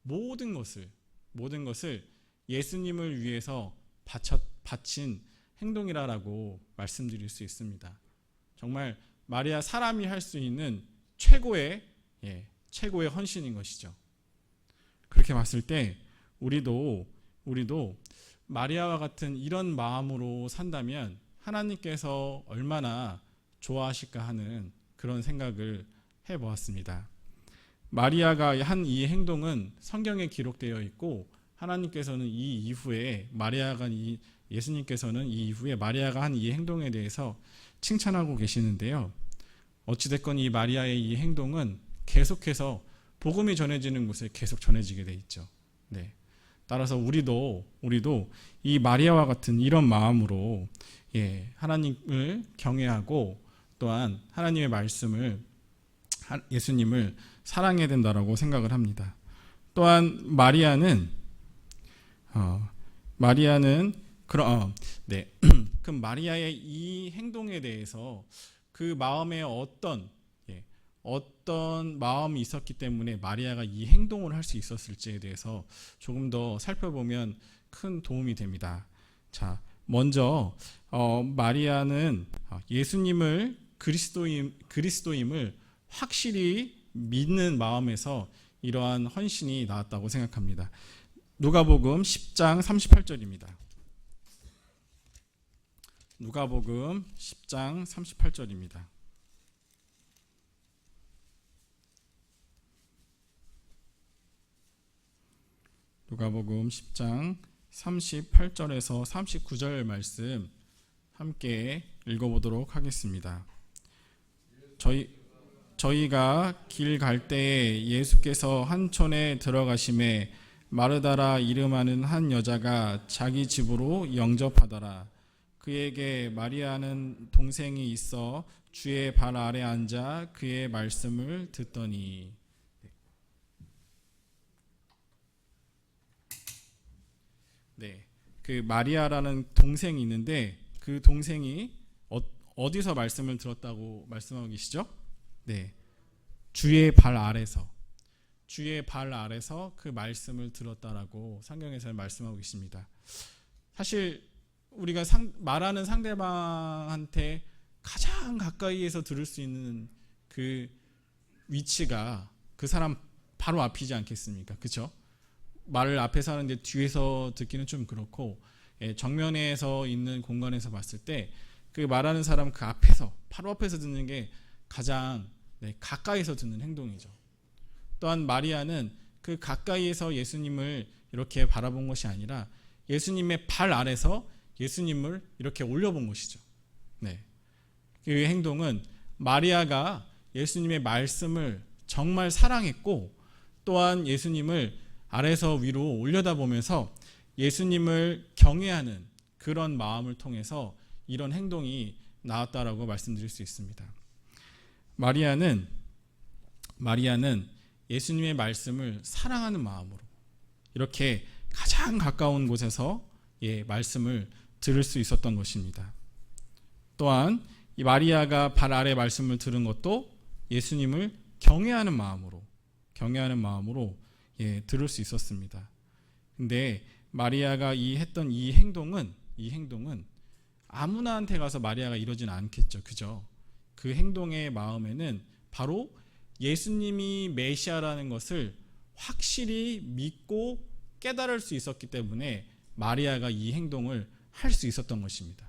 모든 것을 예수님을 위해서 바친 행동이라고 말씀드릴 수 있습니다. 정말 마리아 사람이 할 수 있는 최고의 헌신인 것이죠. 그렇게 봤을 때 우리도 마리아와 같은 이런 마음으로 산다면 하나님께서 얼마나 좋아하실까 하는 그런 생각을 해보았습니다. 마리아가 한 이 행동은 성경에 기록되어 있고 하나님께서는 이 이후에 예수님께서는 이 이후에 마리아가 한 이 행동에 대해서 칭찬하고 계시는데요. 어찌됐건 이 마리아의 이 행동은 계속해서 복음이 전해지는 곳에 계속 전해지게 돼 있죠. 따라서 우리도 이 마리아와 같은 이런 마음으로 하나님을 경외하고 또한 하나님의 말씀을, 예수님을 사랑해야 된다라고 생각을 합니다. 또한 마리아는 그럼 마리아의 이 행동에 대해서 그 마음에 어떤 마음이 있었기 때문에 마리아가 이 행동을 할 수 있었을지에 대해서 조금 더 살펴보면 큰 도움이 됩니다. 자, 먼저 마리아는 예수님을 그리스도임을 확실히 믿는 마음에서 이러한 헌신이 나왔다고 생각합니다. 누가복음 10장 38절입니다. 누가복음 10장 38절입니다. 누가복음 10장 38절에서 39절 말씀 함께 읽어보도록 하겠습니다. 저희가 길 갈 때에 예수께서 한 촌에 들어가심에 마르다라 이름하는 한 여자가 자기 집으로 영접하더라. 그에게 마리아는 동생이 있어 주의 발 아래 앉아 그의 말씀을 듣더니. 네, 그 마리아라는 동생이 있는데 그 동생이 어디서 말씀을 들었다고 말씀하고 계시죠? 네, 주의 발 아래서 그 말씀을 들었다라고 성경에서는 말씀하고 계십니다. 사실 우리가 말하는 상대방한테 가장 가까이에서 들을 수 있는 그 위치가 그 사람 바로 앞이지 않겠습니까? 그렇죠? 말을 앞에서 하는데 뒤에서 듣기는 좀 그렇고, 정면에서 있는 공간에서 봤을 때 그 말하는 사람 그 앞에서 바로 앞에서 듣는 게 가장 가까이서 듣는 행동이죠. 또한 마리아는 그 가까이에서 예수님을 이렇게 바라본 것이 아니라 예수님의 발 아래서 예수님을 이렇게 올려본 것이죠. 네. 그 행동은 마리아가 예수님의 말씀을 정말 사랑했고, 또한 예수님을 아래서 위로 올려다보면서 예수님을 경외하는 그런 마음을 통해서 이런 행동이 나왔다라고 말씀드릴 수 있습니다. 마리아는 예수님의 말씀을 사랑하는 마음으로 이렇게 가장 가까운 곳에서 말씀을 들을 수 있었던 것입니다. 또한 이 마리아가 발 아래 말씀을 들은 것도 예수님을 경외하는 마음으로 들을 수 있었습니다. 근데 마리아가 했던 이 행동은 아무나한테 가서 마리아가 이러진 않겠죠. 그죠? 그 행동의 마음에는 바로 예수님이 메시아라는 것을 확실히 믿고 깨달을 수 있었기 때문에 마리아가 이 행동을 할 수 있었던 것입니다.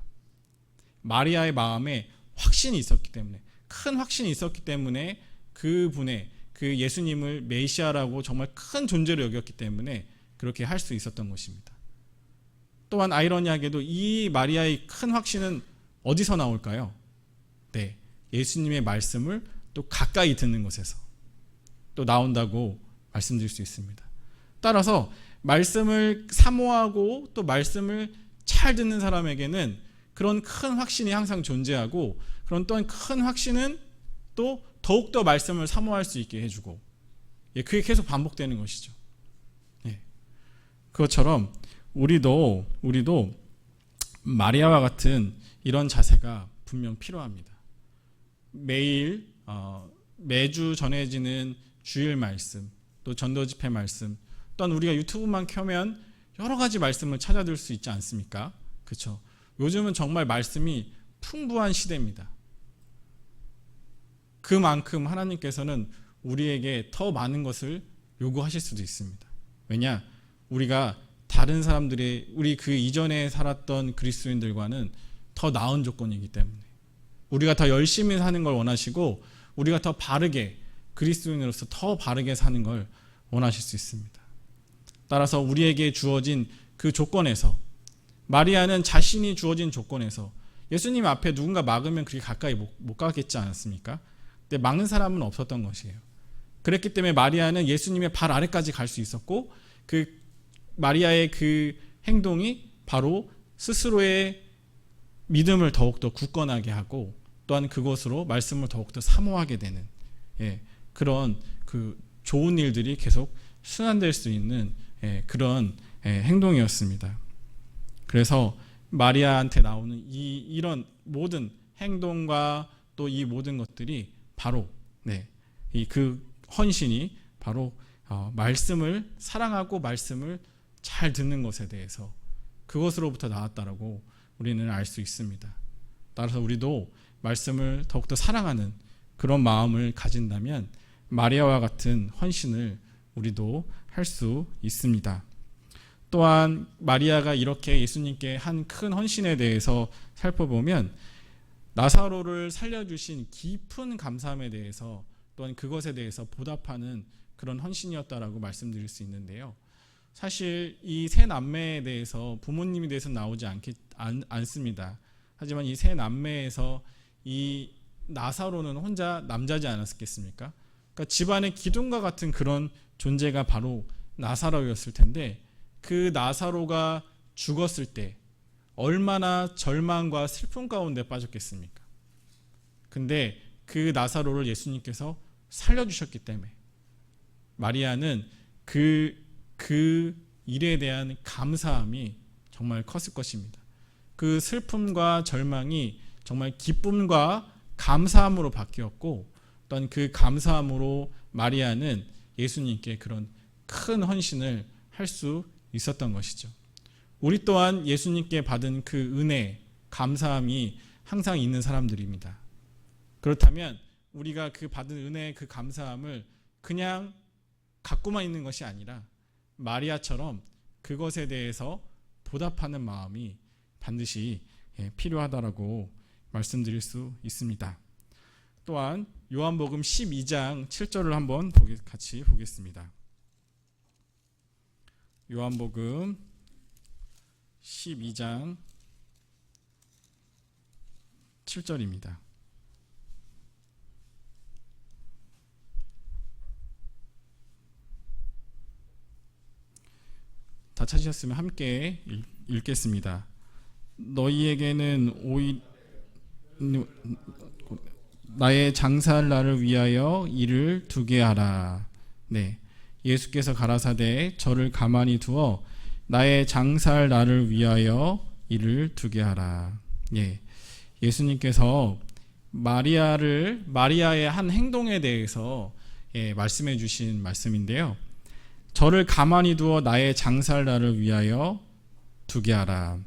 마리아의 마음에 확신이 있었기 때문에, 큰 확신이 있었기 때문에 그분의 그 예수님을 메시아라고 정말 큰 존재로 여겼기 때문에 그렇게 할 수 있었던 것입니다. 또한 아이러니하게도 이 마리아의 큰 확신은 어디서 나올까요? 네, 예수님의 말씀을 또 가까이 듣는 곳에서 또 나온다고 말씀드릴 수 있습니다. 따라서 말씀을 사모하고 또 말씀을 잘 듣는 사람에게는 그런 큰 확신이 항상 존재하고, 그런 또한 큰 확신은 또 더욱더 말씀을 사모할 수 있게 해주고, 그게 계속 반복되는 것이죠. 그것처럼 우리도 마리아와 같은 이런 자세가 분명 필요합니다. 매주 전해지는 주일 말씀, 또 전도 집회 말씀, 또한 우리가 유튜브만 켜면 여러 가지 말씀을 찾아들 수 있지 않습니까? 그렇죠? 요즘은 정말 말씀이 풍부한 시대입니다. 그만큼 하나님께서는 우리에게 더 많은 것을 요구하실 수도 있습니다. 왜냐? 우리가 다른 사람들이, 우리 그 이전에 살았던 그리스도인들과는 더 나은 조건이기 때문에, 우리가 더 열심히 사는 걸 원하시고, 우리가 더 바르게, 그리스도인으로서 더 바르게 사는 걸 원하실 수 있습니다. 따라서 우리에게 주어진 그 조건에서, 마리아는 자신이 주어진 조건에서 예수님 앞에 누군가 막으면 그렇게 가까이 못 가겠지 않았습니까? 근데 막는 사람은 없었던 것이에요. 그랬기 때문에 마리아는 예수님의 발 아래까지 갈 수 있었고, 그 마리아의 그 행동이 바로 스스로의 믿음을 더욱더 굳건하게 하고, 또한 그것으로 말씀을 더욱더 사모하게 되는 그런 그 좋은 일들이 계속 순환될 수 있는 그런 행동이었습니다. 그래서 마리아한테 나오는 이런 모든 행동과 또 이 모든 것들이 바로 그 헌신이 바로 말씀을 사랑하고 말씀을 잘 듣는 것에 대해서 그것으로부터 나왔다라고 우리는 알 수 있습니다. 따라서 우리도 말씀을 더욱더 사랑하는 그런 마음을 가진다면 마리아와 같은 헌신을 우리도 할 수 있습니다. 또한 마리아가 이렇게 예수님께 한 큰 헌신에 대해서 살펴보면 나사로를 살려주신 깊은 감사함에 대해서, 또한 그것에 대해서 보답하는 그런 헌신이었다라고 말씀드릴 수 있는데요. 사실 이 세 남매에 대해서 부모님에 대해서 나오지 않습니다. 하지만 이 세 남매에서 이 나사로는 혼자 남자지 않았겠습니까? 그러니까 집안의 기둥과 같은 그런 존재가 바로 나사로였을 텐데, 그 나사로가 죽었을 때 얼마나 절망과 슬픔 가운데 빠졌겠습니까? 근데 그 나사로를 예수님께서 살려주셨기 때문에 마리아는 그 일에 대한 감사함이 정말 컸을 것입니다. 그 슬픔과 절망이 정말 기쁨과 감사함으로 바뀌었고, 또한 그 감사함으로 마리아는 예수님께 그런 큰 헌신을 할 수 있었던 것이죠. 우리 또한 예수님께 받은 그 은혜, 감사함이 항상 있는 사람들입니다. 그렇다면 우리가 그 받은 은혜, 그 감사함을 그냥 갖고만 있는 것이 아니라 마리아처럼 그것에 대해서 보답하는 마음이 반드시 필요하다라고 말씀드릴 수 있습니다. 또한 요한복음 12장 7절을 한번 같이 보겠습니다. 요한복음 12장 7절입니다. 다 찾으셨으면 함께 읽겠습니다. 너희에게는 나의 장사할 날을 위하여 이를 두게 하라. 네, 예수께서 가라사대 저를 가만히 두어 나의 장사할 날을 위하여 이를 두게 하라. 예, 예수님께서 마리아의 한 행동에 대해서 말씀해 주신 말씀인데요. 저를 가만히 두어 나의 장사할 날을 위하여 두게 하라.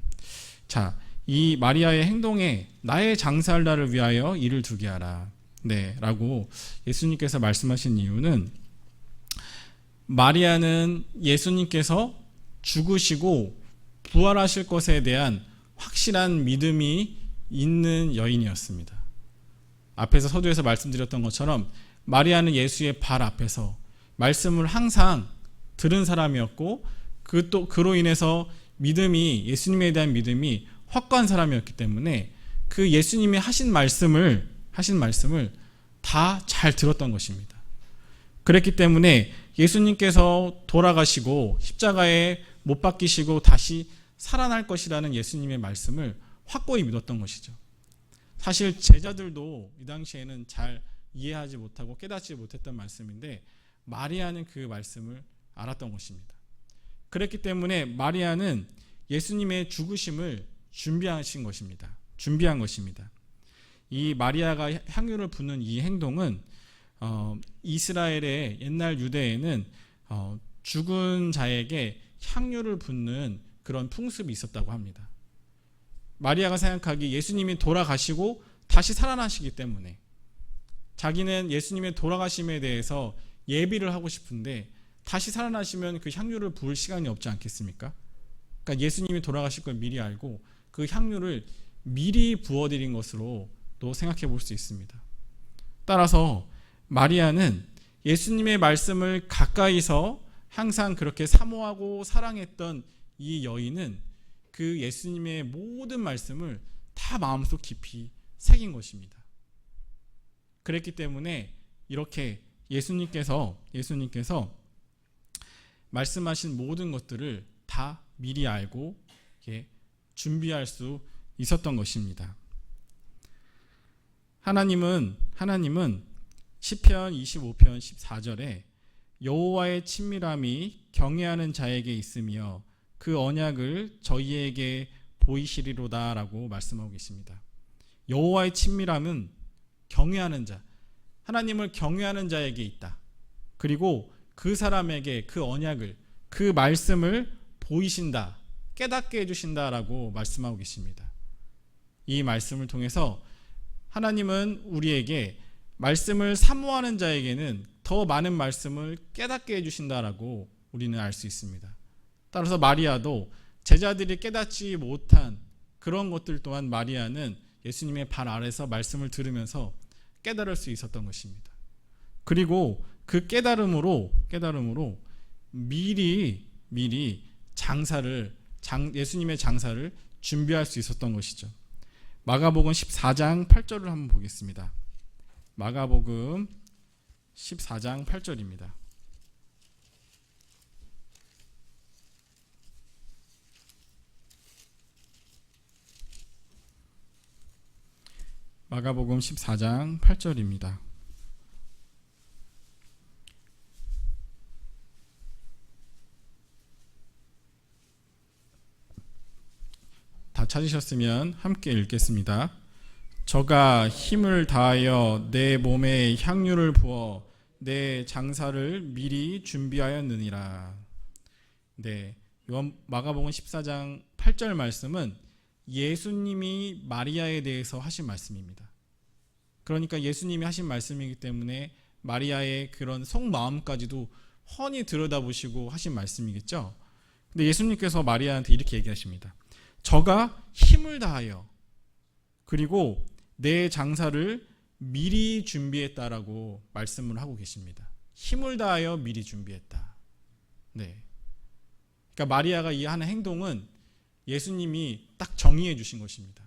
자, 이 마리아의 행동에 나의 장사할 날을 위하여 이를 두게 하라. 네, 라고 예수님께서 말씀하신 이유는, 마리아는 예수님께서 죽으시고 부활하실 것에 대한 확실한 믿음이 있는 여인이었습니다. 앞에서 서두에서 말씀드렸던 것처럼 마리아는 예수의 발 앞에서 말씀을 항상 들은 사람이었고, 그로 인해서 예수님에 대한 믿음이 확고한 사람이었기 때문에 그 예수님이 하신 말씀을 다 잘 들었던 것입니다. 그랬기 때문에 예수님께서 돌아가시고 십자가에 못 박히시고 다시 살아날 것이라는 예수님의 말씀을 확고히 믿었던 것이죠. 사실 제자들도 이 당시에는 잘 이해하지 못하고 깨닫지 못했던 말씀인데, 마리아는 그 말씀을 알았던 것입니다. 그랬기 때문에 마리아는 예수님의 죽으심을 준비한 것입니다. 이 마리아가 향유를 붓는 이 행동은 이스라엘의 옛날 유대에는 죽은 자에게 향유를 붓는 그런 풍습이 있었다고 합니다. 마리아가 생각하기 예수님이 돌아가시고 다시 살아나시기 때문에 자기는 예수님의 돌아가심에 대해서 예비를 하고 싶은데, 다시 살아나시면 그 향유를 부을 시간이 없지 않겠습니까? 그러니까 예수님이 돌아가실 걸 미리 알고 그 향유를 미리 부어드린 것으로 또 생각해 볼 수 있습니다. 따라서 마리아는 예수님의 말씀을 가까이서 항상 그렇게 사모하고 사랑했던 이 여인은 그 예수님의 모든 말씀을 다 마음속 깊이 새긴 것입니다. 그랬기 때문에 이렇게 예수님께서 말씀하신 모든 것들을 다 미리 알고 준비할 수 있었던 것입니다. 하나님은 시편 25편 14절에 여호와의 친밀함이 경외하는 자에게 있으며 그 언약을 저희에게 보이시리로다 라고 말씀하고 계십니다. 여호와의 친밀함은 경외하는 자, 하나님을 경외하는 자에게 있다. 그리고 그 사람에게 그 언약을, 그 말씀을 보이신다, 깨닫게 해주신다라고 말씀하고 계십니다. 이 말씀을 통해서 하나님은 우리에게 말씀을 사모하는 자에게는 더 많은 말씀을 깨닫게 해주신다라고 우리는 알 수 있습니다. 따라서 마리아도 제자들이 깨닫지 못한 그런 것들 또한 마리아는 예수님의 발 아래서 말씀을 들으면서 깨달을 수 있었던 것입니다. 그리고 그 깨달음으로 미리 미리 예수님의 장사를 준비할 수 있었던 것이죠. 마가복음 14장 8절을 한번 보겠습니다. 마가복음 14장 8절입니다. 마가복음 14장 8절입니다. 다 찾으셨으면 함께 읽겠습니다. 저가 힘을 다하여 내 몸에 향유를 부어 내 장사를 미리 준비하였느니라. 네, 마가복음 14장 8절 말씀은 예수님이 마리아에 대해서 하신 말씀입니다. 그러니까 예수님이 하신 말씀이기 때문에 마리아의 그런 속마음까지도 훤히 들여다보시고 하신 말씀이겠죠. 근데 예수님께서 마리아한테 이렇게 얘기하십니다. 저가 힘을 다하여 그리고 내 장사를 미리 준비했다라고 말씀을 하고 계십니다. 힘을 다하여 미리 준비했다. 네. 그러니까 마리아가 이 하는 행동은 예수님이 딱 정의해 주신 것입니다.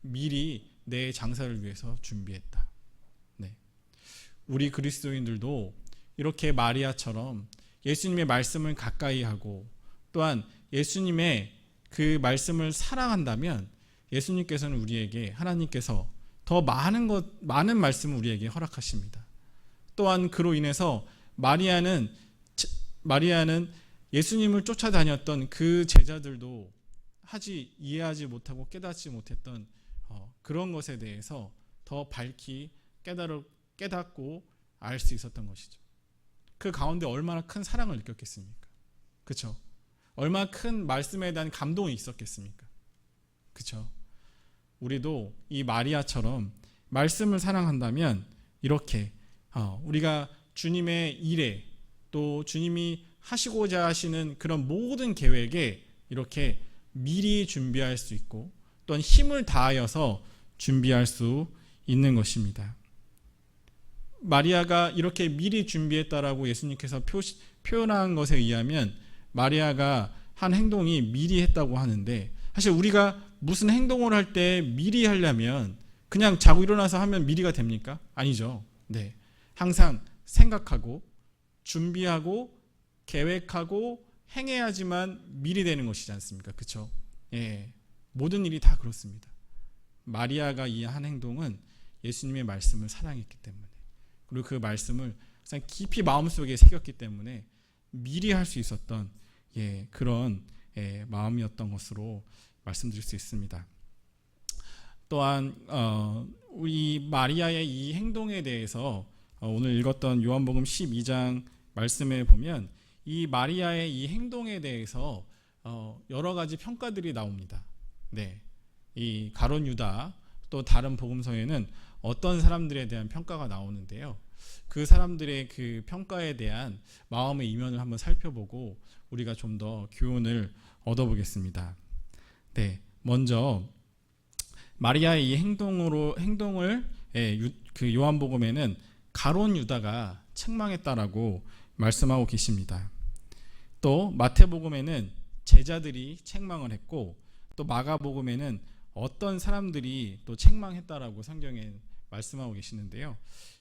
미리 내 장사를 위해서 준비했다. 네. 우리 그리스도인들도 이렇게 마리아처럼 예수님의 말씀을 가까이 하고 또한 예수님의 그 말씀을 사랑한다면 예수님께서는 우리에게 하나님께서 더 많은 말씀을 우리에게 허락하십니다. 또한 그로 인해서 마리아는 예수님을 쫓아다녔던 그 제자들도 이해하지 못하고 깨닫지 못했던 그런 것에 대해서 더 밝히 깨닫고 알 수 있었던 것이죠. 그 가운데 얼마나 큰 사랑을 느꼈겠습니까? 그렇죠? 얼마나 큰 말씀에 대한 감동이 있었겠습니까? 그렇죠? 우리도 이 마리아처럼 말씀을 사랑한다면 이렇게 우리가 주님의 일에 또 주님이 하시고자 하시는 그런 모든 계획에 이렇게 미리 준비할 수 있고 또한 힘을 다하여서 준비할 수 있는 것입니다. 마리아가 이렇게 미리 준비했다라고 예수님께서 표현한 것에 의하면 마리아가 한 행동이 미리 했다고 하는데 사실 우리가 무슨 행동을 할 때 미리 하려면 그냥 자고 일어나서 하면 미리가 됩니까? 아니죠. 네. 항상 생각하고 준비하고 계획하고 행해야지만 미리 되는 것이지 않습니까? 그렇죠? 예. 모든 일이 다 그렇습니다. 마리아가 이 한 행동은 예수님의 말씀을 사랑했기 때문에 그리고 그 말씀을 깊이 마음속에 새겼기 때문에 미리 할 수 있었던 그런 마음이었던 것으로 말씀드릴 수 있습니다. 또한 우리 마리아의 이 행동에 대해서 오늘 읽었던 요한복음 12장 말씀에 보면 이 마리아의 이 행동에 대해서 여러 가지 평가들이 나옵니다. 네, 이 가룟 유다 또 다른 복음서에는 어떤 사람들에 대한 평가가 나오는데요. 그 사람들의 그 평가에 대한 마음의 이면을 한번 살펴보고 우리가 좀 더 교훈을 얻어보겠습니다. 네, 먼저 마리아의 이 행동을 그 요한복음에는 가룟 유다가 책망했다라고 말씀하고 계십니다. 또 마태복음에는 제자들이 책망을 했고 또 마가복음에는 어떤 사람들이 또 책망했다라고 성경에 말씀하고 계시는데요.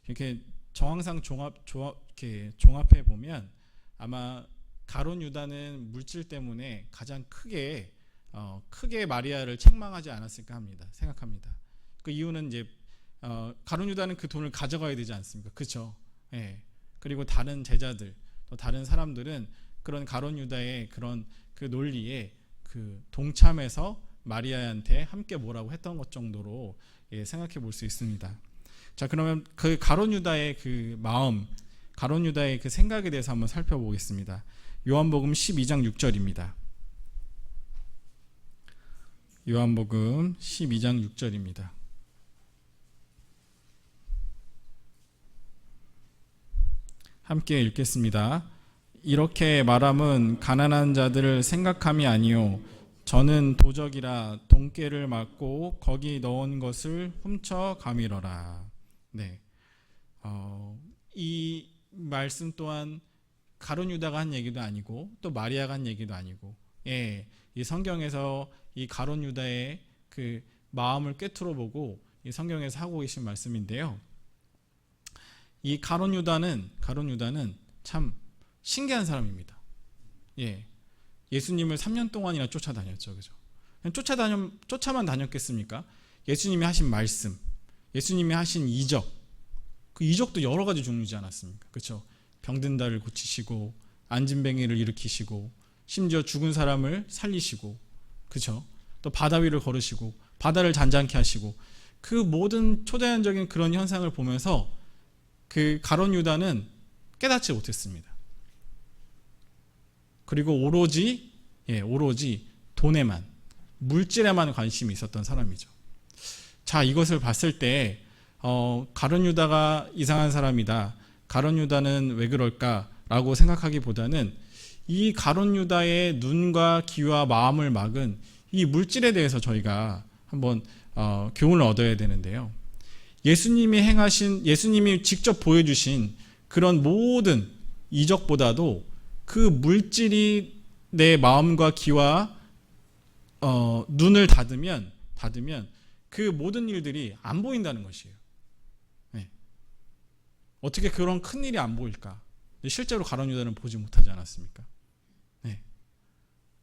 이렇게 정황상 종합해 보면 아마 가룟 유다는 물질 때문에 가장 크게 마리아를 책망하지 않았을까 생각합니다. 그 이유는 이제 가룟 유다는 그 돈을 가져가야 되지 않습니까? 그렇죠? 예. 그리고 다른 제자들 또 다른 사람들은 그런 가룟 유다의 그런 그 논리에 그 동참해서 마리아한테 함께 뭐라고 했던 것 정도로 생각해 볼 수 있습니다. 자, 그러면 그 가룟 유다의 그 마음, 가룟 유다의 그 생각에 대해서 한번 살펴보겠습니다. 요한복음 12장 6절입니다. 요한복음 12장 6절입니다. 함께 읽겠습니다. 이렇게 말함은 가난한 자들을 생각함이 아니요 저는 도적이라 돈깨를 맞고 거기 넣은 것을 훔쳐 가미러라. 네, 이 말씀 또한 가룟 유다가 한 얘기도 아니고 또 마리아가 한 얘기도 아니고, 이 성경에서 이 가룟 유다의 그 마음을 꿰뚫어 보고 이 성경에서 하고 계신 말씀인데요. 이 가룟 유다는 참 신기한 사람입니다. 예수님을 3년 동안이나 쫓아다녔죠, 그죠? 쫓아만 다녔겠습니까? 예수님이 하신 말씀, 예수님이 하신 이적, 그 이적도 여러 가지 종류지 않았습니까? 그렇죠? 병든 자를 고치시고, 안진뱅이를 일으키시고, 심지어 죽은 사람을 살리시고, 그렇죠? 또 바다 위를 걸으시고, 바다를 잔잔케 하시고, 그 모든 초자연적인 그런 현상을 보면서 그 가룟 유다는 깨닫지 못했습니다. 그리고 오로지 돈에만, 물질에만 관심이 있었던 사람이죠. 자, 이것을 봤을 때 가룟 유다가 이상한 사람이다, 가룟 유다는 왜 그럴까라고 생각하기보다는 이 가룟 유다의 눈과 귀와 마음을 막은 이 물질에 대해서 저희가 한번 교훈을 얻어야 되는데요. 예수님이 직접 보여주신 그런 모든 이적보다도 그 물질이 내 마음과 귀와 눈을 닫으면 그 모든 일들이 안 보인다는 것이에요. 어떻게 그런 큰 일이 안 보일까? 실제로 가룟 유다는 보지 못하지 않았습니까?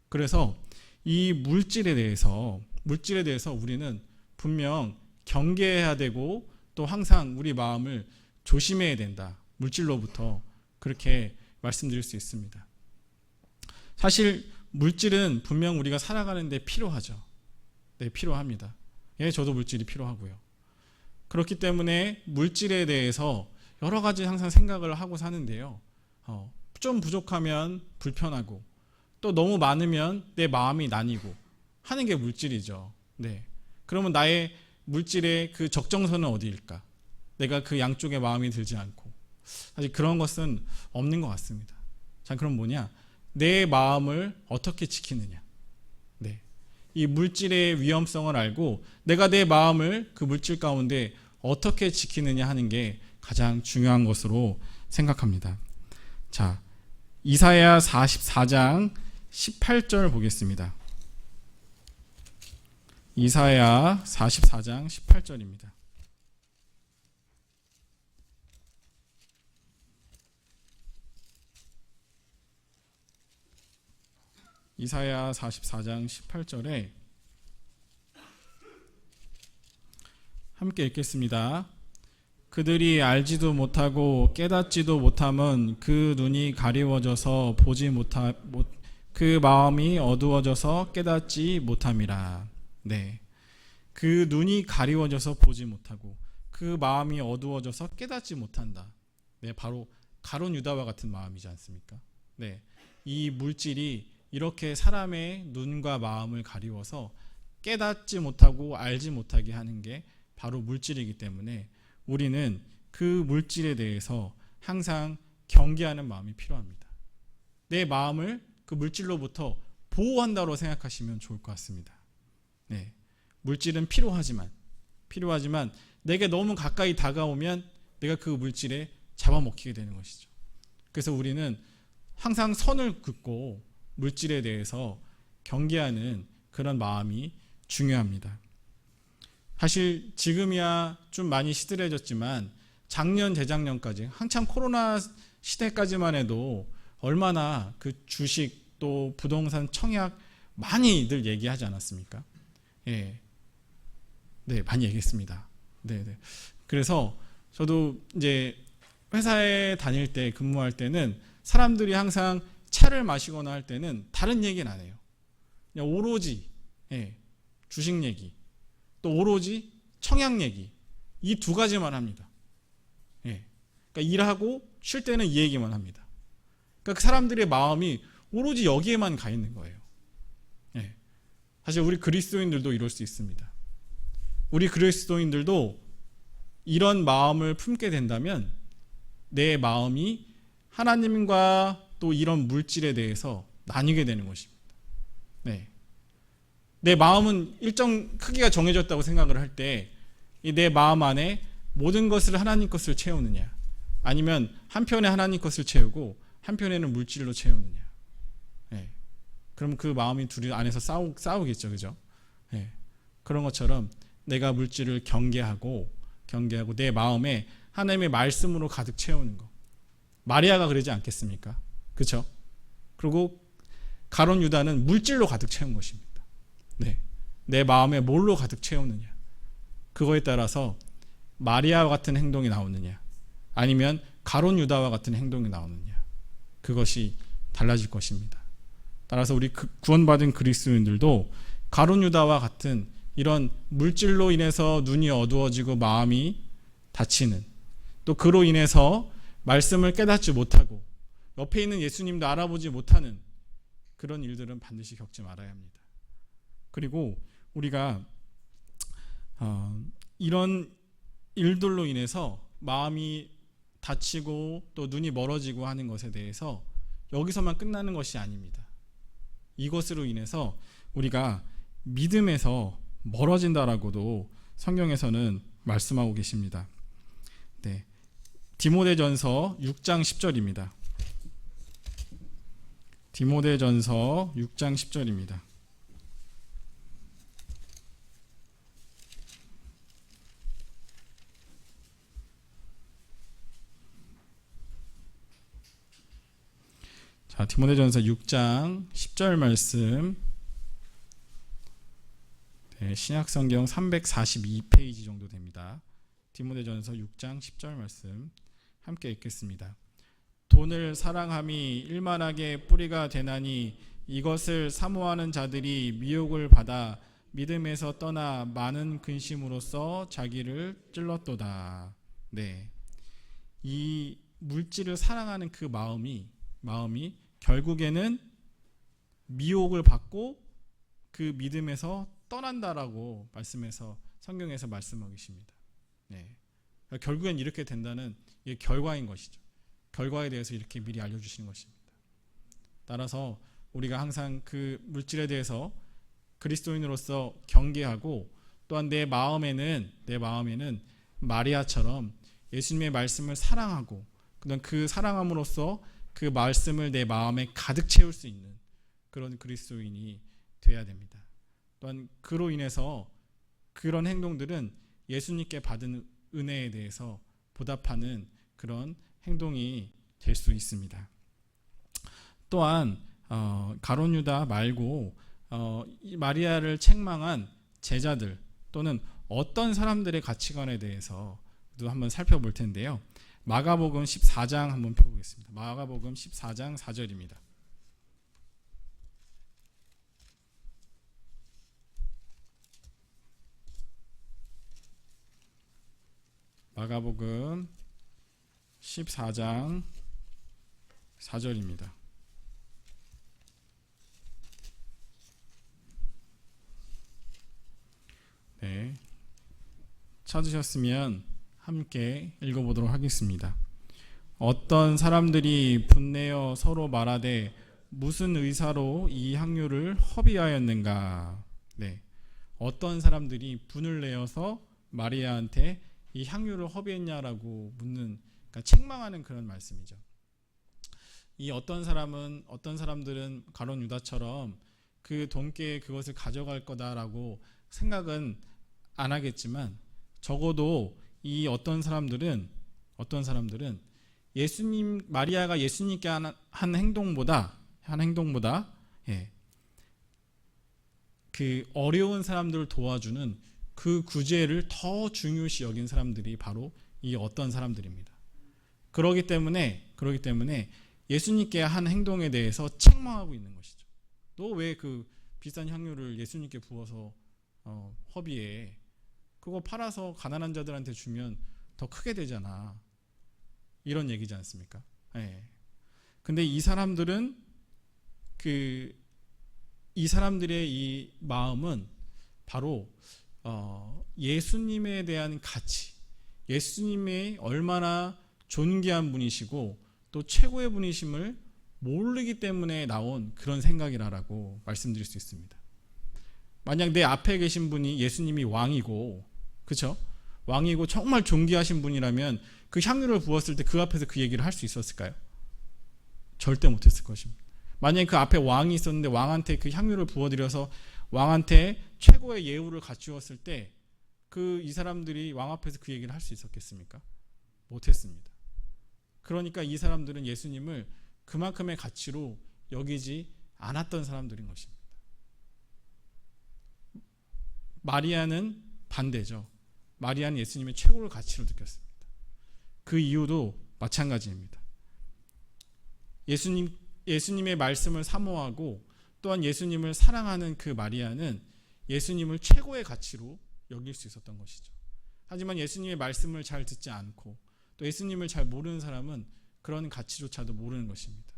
그래서 이 물질에 대해서 우리는 분명 경계해야 되고 또 항상 우리 마음을 조심해야 된다. 물질로부터, 그렇게 말씀드릴 수 있습니다. 사실 물질은 분명 우리가 살아가는 데 필요하죠. 필요합니다. 저도 물질이 필요하고요. 그렇기 때문에 물질에 대해서 여러 가지 항상 생각을 하고 사는데요. 좀 부족하면 불편하고, 또 너무 많으면 내 마음이 나뉘고 하는 게 물질이죠. 그러면 나의 물질의 그 적정선은 어디일까? 내가 그 양쪽에 마음이 들지 않고, 사실 그런 것은 없는 것 같습니다. 자, 그럼 뭐냐? 내 마음을 어떻게 지키느냐? 이 물질의 위험성을 알고 내가 내 마음을 그 물질 가운데 어떻게 지키느냐 하는 게 가장 중요한 것으로 생각합니다. 자, 이사야 44장 18절 보겠습니다. 이사야 44장 18절입니다. 이사야 44장 18절에 함께 읽겠습니다. 그들이 알지도 못하고 깨닫지도 못함은 그 눈이 가리워져서 그 마음이 어두워져서 깨닫지 못함이라. 그 눈이 가리워져서 보지 못하고 그 마음이 어두워져서 깨닫지 못한다. 바로 가룟 유다와 같은 마음이지 않습니까? 이 물질이 이렇게 사람의 눈과 마음을 가리워서 깨닫지 못하고 알지 못하게 하는 게 바로 물질이기 때문에 우리는 그 물질에 대해서 항상 경계하는 마음이 필요합니다. 내 마음을 그 물질로부터 보호한다고 생각하시면 좋을 것 같습니다. 물질은 필요하지만 내게 너무 가까이 다가오면 내가 그 물질에 잡아먹히게 되는 것이죠. 그래서 우리는 항상 선을 긋고 물질에 대해서 경계하는 그런 마음이 중요합니다. 사실 지금이야 좀 많이 시들해졌지만 작년, 재작년까지 한참 코로나 시대까지만 해도 얼마나 그 주식 또 부동산 청약 많이들 얘기하지 않았습니까? 많이 얘기했습니다. 그래서 저도 이제 회사에 다닐 때 근무할 때는 사람들이 항상 차를 마시거나 할 때는 다른 얘기는 안 해요. 그냥 오로지 주식 얘기, 또 오로지 청약 얘기, 이 두 가지만 합니다. 그러니까 일하고 쉴 때는 이 얘기만 합니다. 그러니까 그 사람들의 마음이 오로지 여기에만 가 있는 거예요. 사실 우리 그리스도인들도 이럴 수 있습니다. 우리 그리스도인들도 이런 마음을 품게 된다면 내 마음이 하나님과 또 이런 물질에 대해서 나뉘게 되는 것입니다. 내 마음은 일정 크기가 정해졌다고 생각을 할 때 내 마음 안에 모든 것을 하나님 것을 채우느냐, 아니면 한편에 하나님 것을 채우고 한편에는 물질로 채우느냐. 예. 그럼 그 마음이 둘이 안에서 싸우겠죠, 그죠? 예. 그런 것처럼 내가 물질을 경계하고 내 마음에 하나님의 말씀으로 가득 채우는 거. 마리아가 그러지 않겠습니까? 그렇죠? 그리고 가룟 유다는 물질로 가득 채운 것입니다. 네. 내 마음에 뭘로 가득 채우느냐. 그거에 따라서 마리아와 같은 행동이 나오느냐, 아니면 가룟 유다와 같은 행동이 나오느냐, 그것이 달라질 것입니다. 따라서 우리 구원받은 그리스도인들도 가룟 유다와 같은 이런 물질로 인해서 눈이 어두워지고 마음이 닫히는, 또 그로 인해서 말씀을 깨닫지 못하고 옆에 있는 예수님도 알아보지 못하는 그런 일들은 반드시 겪지 말아야 합니다. 그리고 우리가 이런 일들로 인해서 마음이 닫히고 또 눈이 멀어지고 하는 것에 대해서 여기서만 끝나는 것이 아닙니다. 이것으로 인해서 우리가 믿음에서 멀어진다라고도 성경에서는 말씀하고 계십니다. 네. 디모데전서 6장 10절입니다. 디모데전서 6장 10절입니다. 자, 디모데전서 6장 10절 말씀. 네, 신약성경 342페이지 정도 됩니다. 디모데전서 6장 10절 말씀 함께 읽겠습니다. 돈을 사랑함이 일만하게 뿌리가 되나니 이것을 사모하는 자들이 미혹을 받아 믿음에서 떠나 많은 근심으로써 자기를 찔렀도다. 네, 이 물질을 사랑하는 그 마음이 결국에는 미혹을 받고 그 믿음에서 떠난다라고 말씀해서 성경에서 말씀하고 계십니다. 네. 그러니까 결국엔 이렇게 된다는 이게 결과인 것이죠. 결과에 대해서 이렇게 미리 알려주시는 것입니다. 따라서 우리가 항상 그 물질에 대해서 그리스도인으로서 경계하고, 또한 내 마음에는 마리아처럼 예수님의 말씀을 사랑하고 그 사랑함으로써 그 말씀을 내 마음에 가득 채울 수 있는 그런 그리스도인이 되어야 됩니다. 또한 그로 인해서 그런 행동들은 예수님께 받은 은혜에 대해서 보답하는 그런 행동이 될 수 있습니다. 또한 가룟 유다 말고 이 마리아를 책망한 제자들 또는 어떤 사람들의 가치관에 대해서도 한번 살펴볼 텐데요. 마가복음 14장 한번 펴보겠습니다. 마가복음 14장 4절입니다. 마가복음 14장 4절입니다. 네, 찾으셨으면 함께 읽어보도록 하겠습니다. 어떤 사람들이 분내어 서로 말하되 무슨 의사로 이 향유를 허비하였는가. 네, 어떤 사람들이 분을 내어서 마리아한테 이 향유를 허비했냐라고 묻는, 그러니까 책망하는 그런 말씀이죠. 이 어떤 사람들은 가룟 유다처럼 그 돈께 그것을 가져갈 거다라고 생각은 안 하겠지만, 적어도 이 어떤 사람들은 마리아가 예수님께 한 행동보다 그 어려운 사람들을 도와주는 그 구제를 더 중요시 여긴 사람들이 바로 이 어떤 사람들입니다. 그렇기 때문에 예수님께 한 행동에 대해서 책망하고 있는 것이죠. 너 왜 그 비싼 향유를 예수님께 부어서 허비해? 그거 팔아서 가난한 자들한테 주면 더 크게 되잖아. 이런 얘기지 않습니까? 네. 근데 이 사람들의 이 마음은 바로 예수님에 대한 가치, 예수님의 얼마나 존귀한 분이시고 또 최고의 분이심을 모르기 때문에 나온 그런 생각이라고 말씀드릴 수 있습니다. 만약 내 앞에 계신 분이 예수님이 왕이고, 그렇죠? 왕이고 정말 존귀하신 분이라면 그 향유를 부었을 때 그 앞에서 그 얘기를 할 수 있었을까요? 절대 못했을 것입니다. 만약에 그 앞에 왕이 있었는데 왕한테 그 향유를 부어드려서 왕한테 최고의 예우를 갖추었을 때 그 이 사람들이 왕 앞에서 그 얘기를 할 수 있었겠습니까? 못했습니다. 그러니까 이 사람들은 예수님을 그만큼의 가치로 여기지 않았던 사람들인 것입니다. 마리아는 반대죠. 마리아는 예수님의 최고의 가치로 느꼈습니다. 그 이유도 마찬가지입니다. 예수님의 말씀을 사모하고 또한 예수님을 사랑하는 그 마리아는 예수님을 최고의 가치로 여길 수 있었던 것이죠. 하지만 예수님의 말씀을 잘 듣지 않고 또 예수님을 잘 모르는 사람은 그런 가치조차도 모르는 것입니다.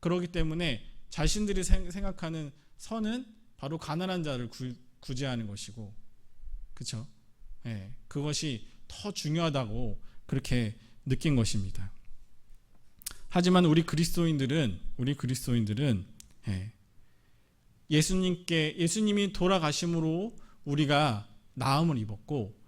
그렇기 때문에 자신들이 생각하는 선은 바로 가난한 자를 구제하는 것이고, 그렇죠? 예, 그것이 더 중요하다고 그렇게 느낀 것입니다. 하지만 우리 그리스도인들은 예수님이 돌아가심으로 우리가 나음을 입었고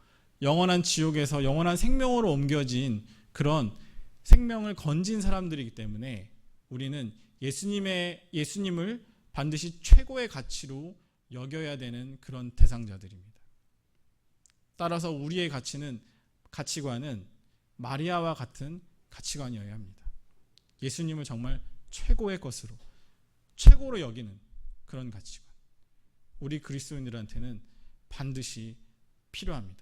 영원한 지옥에서 영원한 생명으로 옮겨진 그런 생명을 건진 사람들이기 때문에 우리는 예수님을 반드시 최고의 가치로 여겨야 되는 그런 대상자들입니다. 따라서 우리의 가치관은 마리아와 같은 가치관이어야 합니다. 예수님을 정말 최고의 것으로, 최고로 여기는 그런 가치관. 우리 그리스도인들한테는 반드시 필요합니다.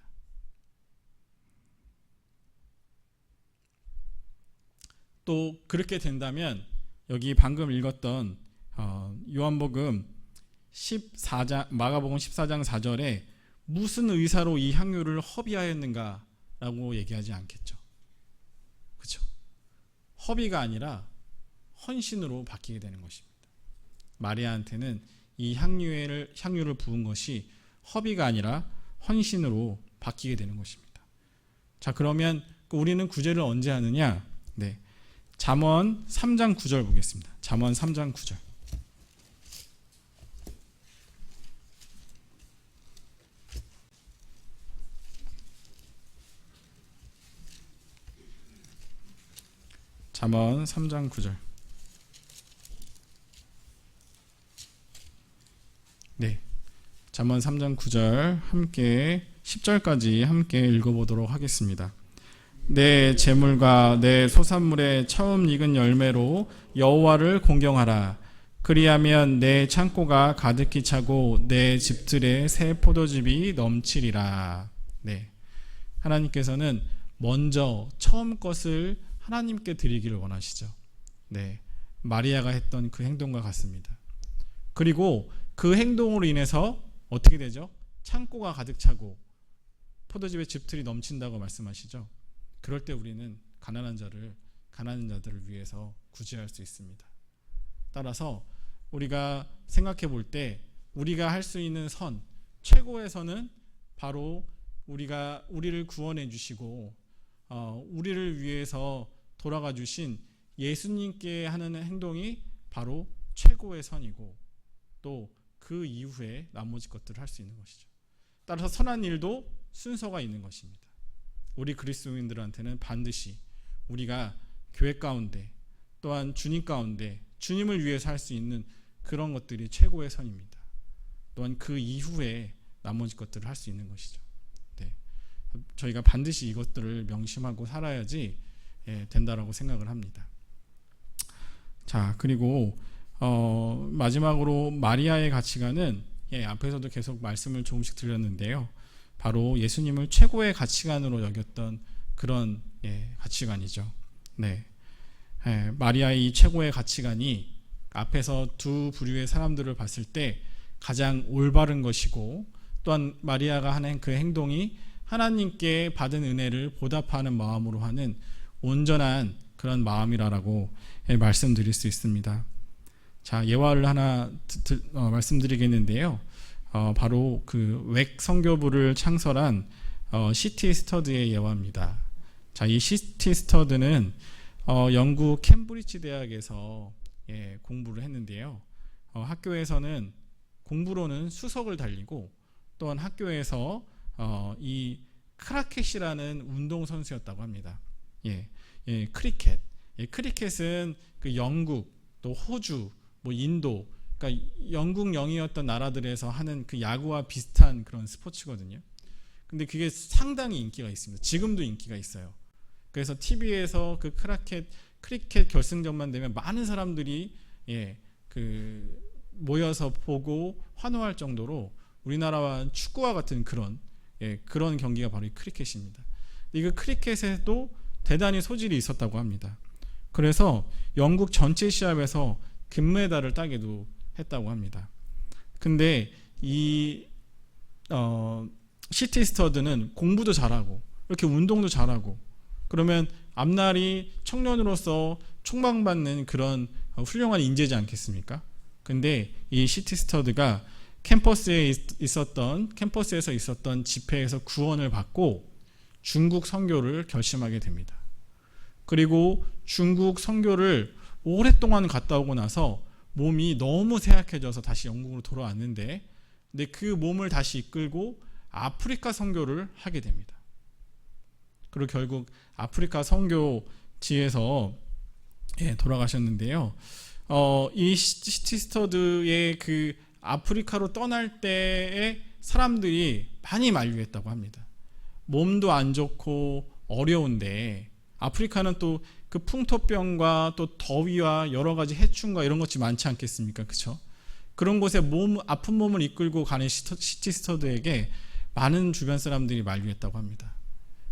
또 그렇게 된다면 여기 방금 읽었던 요한복음 14장, 마가복음 14장 4절에 무슨 의사로 이 향유를 허비하였는가라고 얘기하지 않겠죠. 그렇죠? 허비가 아니라 헌신으로 바뀌게 되는 것입니다. 마리아한테는 이 향유를 부은 것이 허비가 아니라 헌신으로 바뀌게 되는 것입니다. 자, 그러면 우리는 구제를 언제 하느냐? 네, 잠언 3장 9절 보겠습니다. 잠언 3장 9절. 잠언 3장 9절. 네, 잠언 3장 9절 함께 10절까지 함께 읽어보도록 하겠습니다. 내 재물과 내 소산물의 처음 익은 열매로 여호와를 공경하라. 그리하면 내 창고가 가득히 차고 내 집들에 새 포도즙이 넘치리라. 네, 하나님께서는 먼저 처음 것을 하나님께 드리기를 원하시죠. 네, 마리아가 했던 그 행동과 같습니다. 그리고 그 행동으로 인해서 어떻게 되죠? 창고가 가득 차고 포도즙의 집들이 넘친다고 말씀하시죠. 그럴 때 우리는 가난한 자들을 위해서 구제할 수 있습니다. 따라서 우리가 생각해 볼 때 우리가 할 수 있는 선, 최고의 선은 바로 우리를 구원해 주시고 우리를 위해서 돌아가 주신 예수님께 하는 행동이 바로 최고의 선이고 또 그 이후에 나머지 것들을 할 수 있는 것이죠. 따라서 선한 일도 순서가 있는 것입니다. 우리 그리스도인들한테는 반드시 우리가 교회 가운데 또한 주님 가운데 주님을 위해서 할 수 있는 그런 것들이 최고의 선입니다. 또한 그 이후에 나머지 것들을 할 수 있는 것이죠. 네, 저희가 반드시 이것들을 명심하고 살아야지 된다라고 생각을 합니다. 자, 그리고 마지막으로 마리아의 가치관은 앞에서도 계속 말씀을 조금씩 드렸는데요. 바로 예수님을 최고의 가치관으로 여겼던 그런 가치관이죠. 네, 마리아의 이 최고의 가치관이 앞에서 두 부류의 사람들을 봤을 때 가장 올바른 것이고 또한 마리아가 하는 그 행동이 하나님께 받은 은혜를 보답하는 마음으로 하는 온전한 그런 마음이라고 말씀드릴 수 있습니다. 자, 예화를 하나 말씀드리겠는데요. 바로 그 웩 선교부를 창설한 C.T. 스터드의 예화입니다. 자, 이 C.T. 스터드는 영국 캠브리지 대학에서 공부를 했는데요. 학교에서는 공부로는 수석을 달리고 또한 학교에서 이 크라켓이라는 운동 선수였다고 합니다. 크리켓. 크리켓은 그 영국, 또 호주, 뭐 인도, 그러니까 영국령이었던 나라들에서 하는 그 야구와 비슷한 그런 스포츠거든요. 근데 그게 상당히 인기가 있습니다. 지금도 인기가 있어요. 그래서 TV에서 그 크리켓 결승전만 되면 많은 사람들이 그 모여서 보고 환호할 정도로 우리나라와 축구와 같은 그런 경기가 바로 이 크리켓입니다. 이 크리켓에도 대단히 소질이 있었다고 합니다. 그래서 영국 전체 시합에서 금메달을 따기도 했다고 합니다. 근데 이 시티 스터드는 공부도 잘하고 이렇게 운동도 잘하고 그러면 앞날이 청년으로서 촉망받는 그런 훌륭한 인재지 않겠습니까? 근데 이 시티 스터드가 캠퍼스에서 있었던 집회에서 구원을 받고 중국 선교를 결심하게 됩니다. 그리고 중국 선교를 오랫동안 갔다 오고 나서 몸이 너무 쇠약해져서 다시 영국으로 돌아왔는데, 근데 그 몸을 다시 이끌고 아프리카 선교를 하게 됩니다. 그리고 결국 아프리카 선교지에서 돌아가셨는데요. 이 시티 스터드의 그 아프리카로 떠날 때에 사람들이 많이 만류했다고 합니다. 몸도 안 좋고 어려운데 아프리카는 또 그 풍토병과 또 더위와 여러 가지 해충과 이런 것이 많지 않겠습니까? 그렇죠? 그런 곳에 아픈 몸을 이끌고 가는 시티 스터드에게 많은 주변 사람들이 만류했다고 합니다.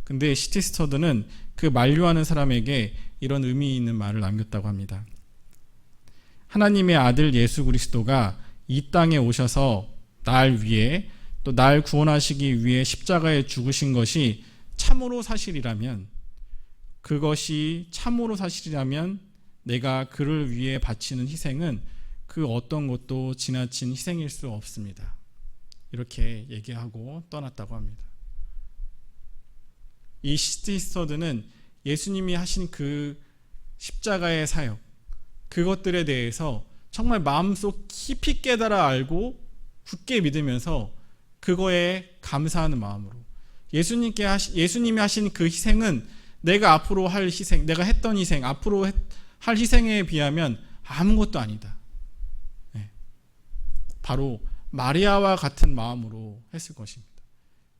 근데 시티 스터드는 그 만류하는 사람에게 이런 의미 있는 말을 남겼다고 합니다. 하나님의 아들 예수 그리스도가 이 땅에 오셔서 날 위해 또 날 구원하시기 위해 십자가에 죽으신 것이 참으로 사실이라면, 그것이 참으로 사실이라면 내가 그를 위해 바치는 희생은 그 어떤 것도 지나친 희생일 수 없습니다. 이렇게 얘기하고 떠났다고 합니다. 이 시티 스터드는 예수님이 하신 그 십자가의 사역, 그것들에 대해서 정말 마음속 깊이 깨달아 알고 굳게 믿으면서 그거에 감사하는 마음으로 예수님이 하신 그 희생은 내가 앞으로 할 희생, 내가 했던 희생, 앞으로 할 희생에 비하면 아무것도 아니다. 바로 마리아와 같은 마음으로 했을 것입니다.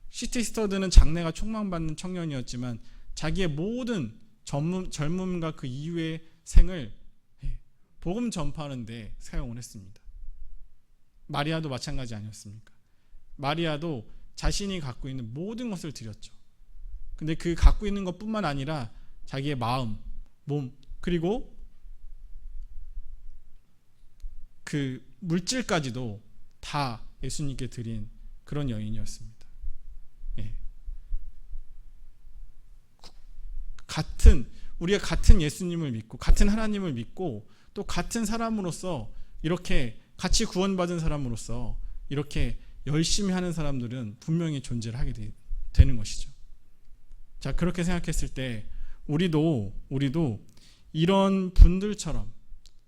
시티 스터드는 장래가 촉망받는 청년이었지만 자기의 모든 젊음과 그 이후의 생을 복음 전파하는 데 사용을 했습니다. 마리아도 마찬가지 아니었습니까? 마리아도 자신이 갖고 있는 모든 것을 드렸죠. 근데 그 갖고 있는 것뿐만 아니라 자기의 마음, 몸, 그리고 그 물질까지도 다 예수님께 드린 그런 여인이었습니다. 우리가 같은 예수님을 믿고 같은 하나님을 믿고 또 같은 사람으로서 이렇게 같이 구원받은 사람으로서 이렇게 열심히 하는 사람들은 분명히 존재를 하게 되는 것이죠. 자, 그렇게 생각했을 때 우리도 이런 분들처럼,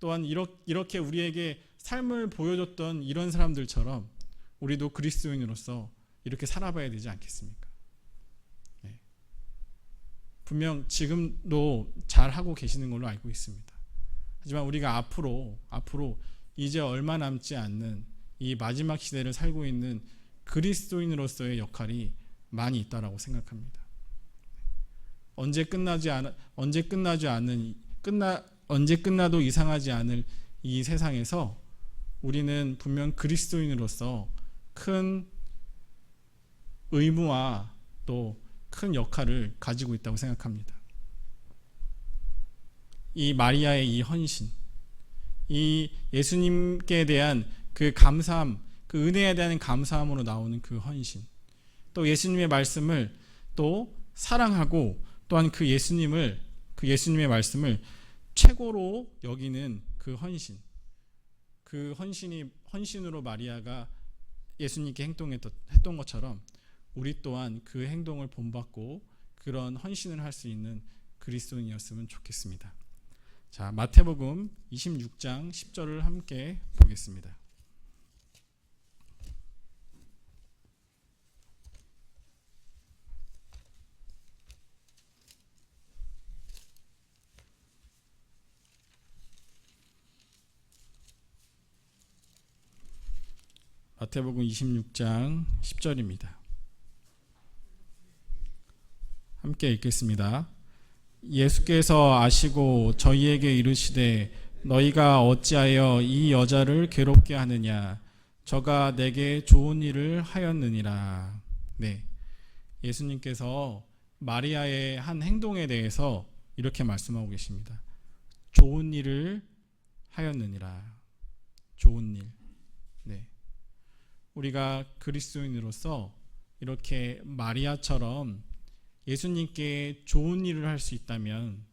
또한 이렇게 우리에게 삶을 보여줬던 이런 사람들처럼 우리도 그리스도인으로서 이렇게 살아봐야 되지 않겠습니까? 분명 지금도 잘하고 계시는 걸로 알고 있습니다. 하지만 우리가 앞으로 이제 얼마 남지 않는 이 마지막 시대를 살고 있는 그리스도인으로서의 역할이 많이 있다라고 생각합니다. 언제 끝나도 이상하지 않을 이 세상에서 우리는 분명 그리스도인으로서 큰 의무와 또 큰 역할을 가지고 있다고 생각합니다. 이 마리아의 이 헌신, 이 예수님께 대한 그 감사함, 그 은혜에 대한 감사함으로 나오는 그 헌신, 또 예수님의 말씀을 또 사랑하고 또한 그 예수님의 말씀을 최고로 여기는 그 헌신, 그 헌신으로 마리아가 예수님께 했던 것처럼 우리 또한 그 행동을 본받고 그런 헌신을 할 수 있는 그리스도인이었으면 좋겠습니다. 자, 마태복음 26장 10절을 함께 보겠습니다. 마태복음 26장 10절입니다. 함께 읽겠습니다. 예수께서 아시고 저희에게 이르시되 너희가 어찌하여 이 여자를 괴롭게 하느냐? 저가 내게 좋은 일을 하였느니라. 네, 예수님께서 마리아의 한 행동에 대해서 이렇게 말씀하고 계십니다. 좋은 일을 하였느니라. 좋은 일. 네, 우리가 그리스도인으로서 이렇게 마리아처럼 예수님께 좋은 일을 할 수 있다면,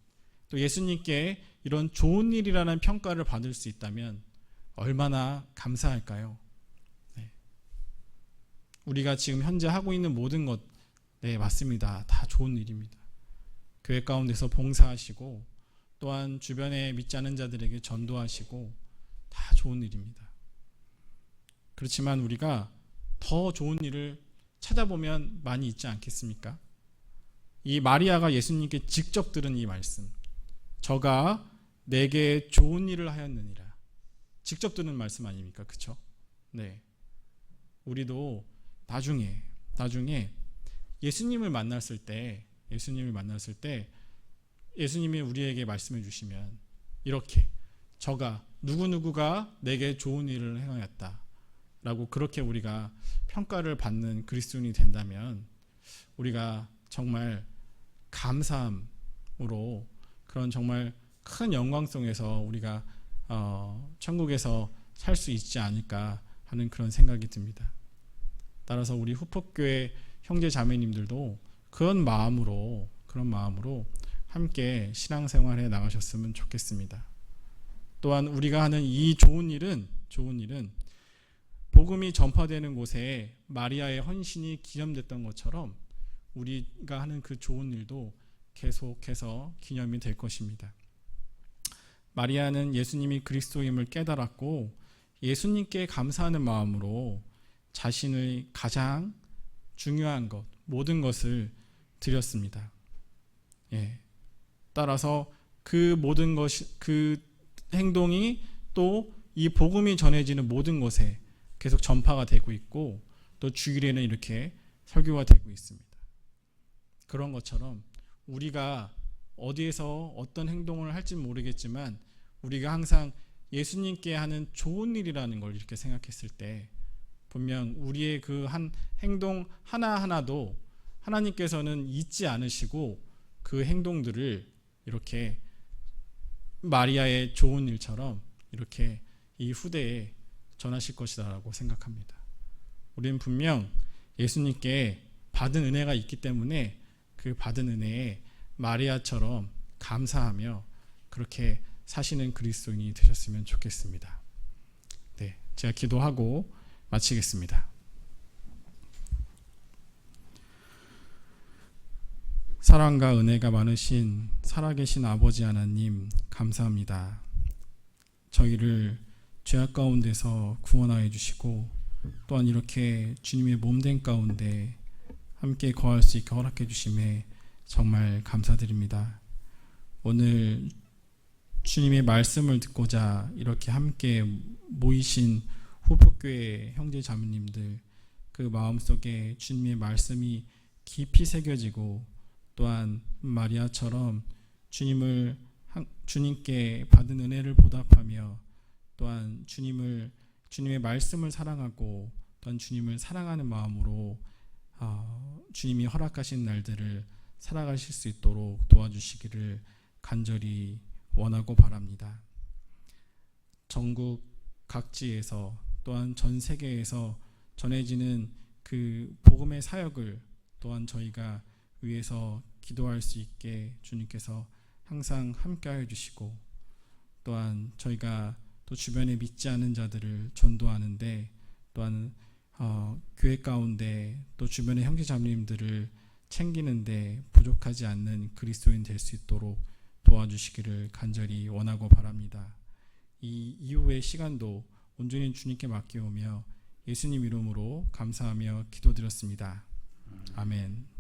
또 예수님께 이런 좋은 일이라는 평가를 받을 수 있다면 얼마나 감사할까요? 네. 우리가 지금 현재 하고 있는 모든 것, 네, 맞습니다. 다 좋은 일입니다. 교회 가운데서 봉사하시고 또한 주변에 믿지 않은 자들에게 전도하시고 다 좋은 일입니다. 그렇지만 우리가 더 좋은 일을 찾아보면 많이 있지 않겠습니까? 이 마리아가 예수님께 직접 들은 이 말씀, 저가 내게 좋은 일을 하였느니라, 직접 들은 말씀 아닙니까? 그렇죠? 네, 우리도 나중에 예수님을 만났을 때 예수님이 우리에게 말씀해 주시면 이렇게 저가 누구누구가 내게 좋은 일을 행하였다 라고 그렇게 우리가 평가를 받는 그리스도인이 된다면 우리가 정말 감사함으로 그런 정말 큰 영광성에서 우리가 천국에서 살 수 있지 않을까 하는 그런 생각이 듭니다. 따라서 우리 후폭교회 형제 자매님들도 그런 마음으로 함께 신앙생활에 나가셨으면 좋겠습니다. 또한 우리가 하는 이 좋은 일은 복음이 전파되는 곳에 마리아의 헌신이 기념됐던 것처럼 우리가 하는 그 좋은 일도 계속해서 기념이 될 것입니다. 마리아는 예수님이 그리스도임을 깨달았고 예수님께 감사하는 마음으로 자신의 가장 중요한 것, 모든 것을 드렸습니다. 예. 따라서 그 모든 것이, 그 행동이 또 이 복음이 전해지는 모든 곳에 계속 전파가 되고 있고 또 주일에는 이렇게 설교가 되고 있습니다. 그런 것처럼 우리가 어디에서 어떤 행동을 할지 모르겠지만 우리가 항상 예수님께 하는 좋은 일이라는 걸 이렇게 생각했을 때 분명 우리의 그 한 행동 하나하나도 하나님께서는 잊지 않으시고 그 행동들을 이렇게 마리아의 좋은 일처럼 이렇게 이 후대에 전하실 것이다라고 생각합니다. 우리는 분명 예수님께 받은 은혜가 있기 때문에 그 받은 은혜에 마리아처럼 감사하며 그렇게 사시는 그리스도인이 되셨으면 좋겠습니다. 네, 제가 기도하고 마치겠습니다. 사랑과 은혜가 많으신 살아계신 아버지 하나님 감사합니다. 저희를 죄악 가운데서 구원하여 주시고 또한 이렇게 주님의 몸된 가운데 함께 거할 수 있게 허락해 주심에 정말 감사드립니다. 오늘 주님의 말씀을 듣고자 이렇게 함께 모이신 후폭교회 형제 자매님들 그 마음속에 주님의 말씀이 깊이 새겨지고 또한 마리아처럼 주님께 받은 은혜를 보답하며 또한 주님의 말씀을 사랑하고 또한 주님을 사랑하는 마음으로 주님이 허락하신 날들을 살아가실 수 있도록 도와주시기를 간절히 원하고 바랍니다. 전국 각지에서 또한 전 세계에서 전해지는 그 복음의 사역을 또한 저희가 위해서 기도할 수 있게 주님께서 항상 함께하여 주시고 또한 저희가 또 주변에 믿지 않은 자들을 전도하는데 또한 교회 가운데 또 주변의 형제 자매님들을 챙기는데 부족하지 않는 그리스도인 될 수 있도록 도와주시기를 간절히 원하고 바랍니다. 이 이후의 시간도 온전히 주님께 맡겨오며 예수님 이름으로 감사하며 기도드렸습니다. 아멘.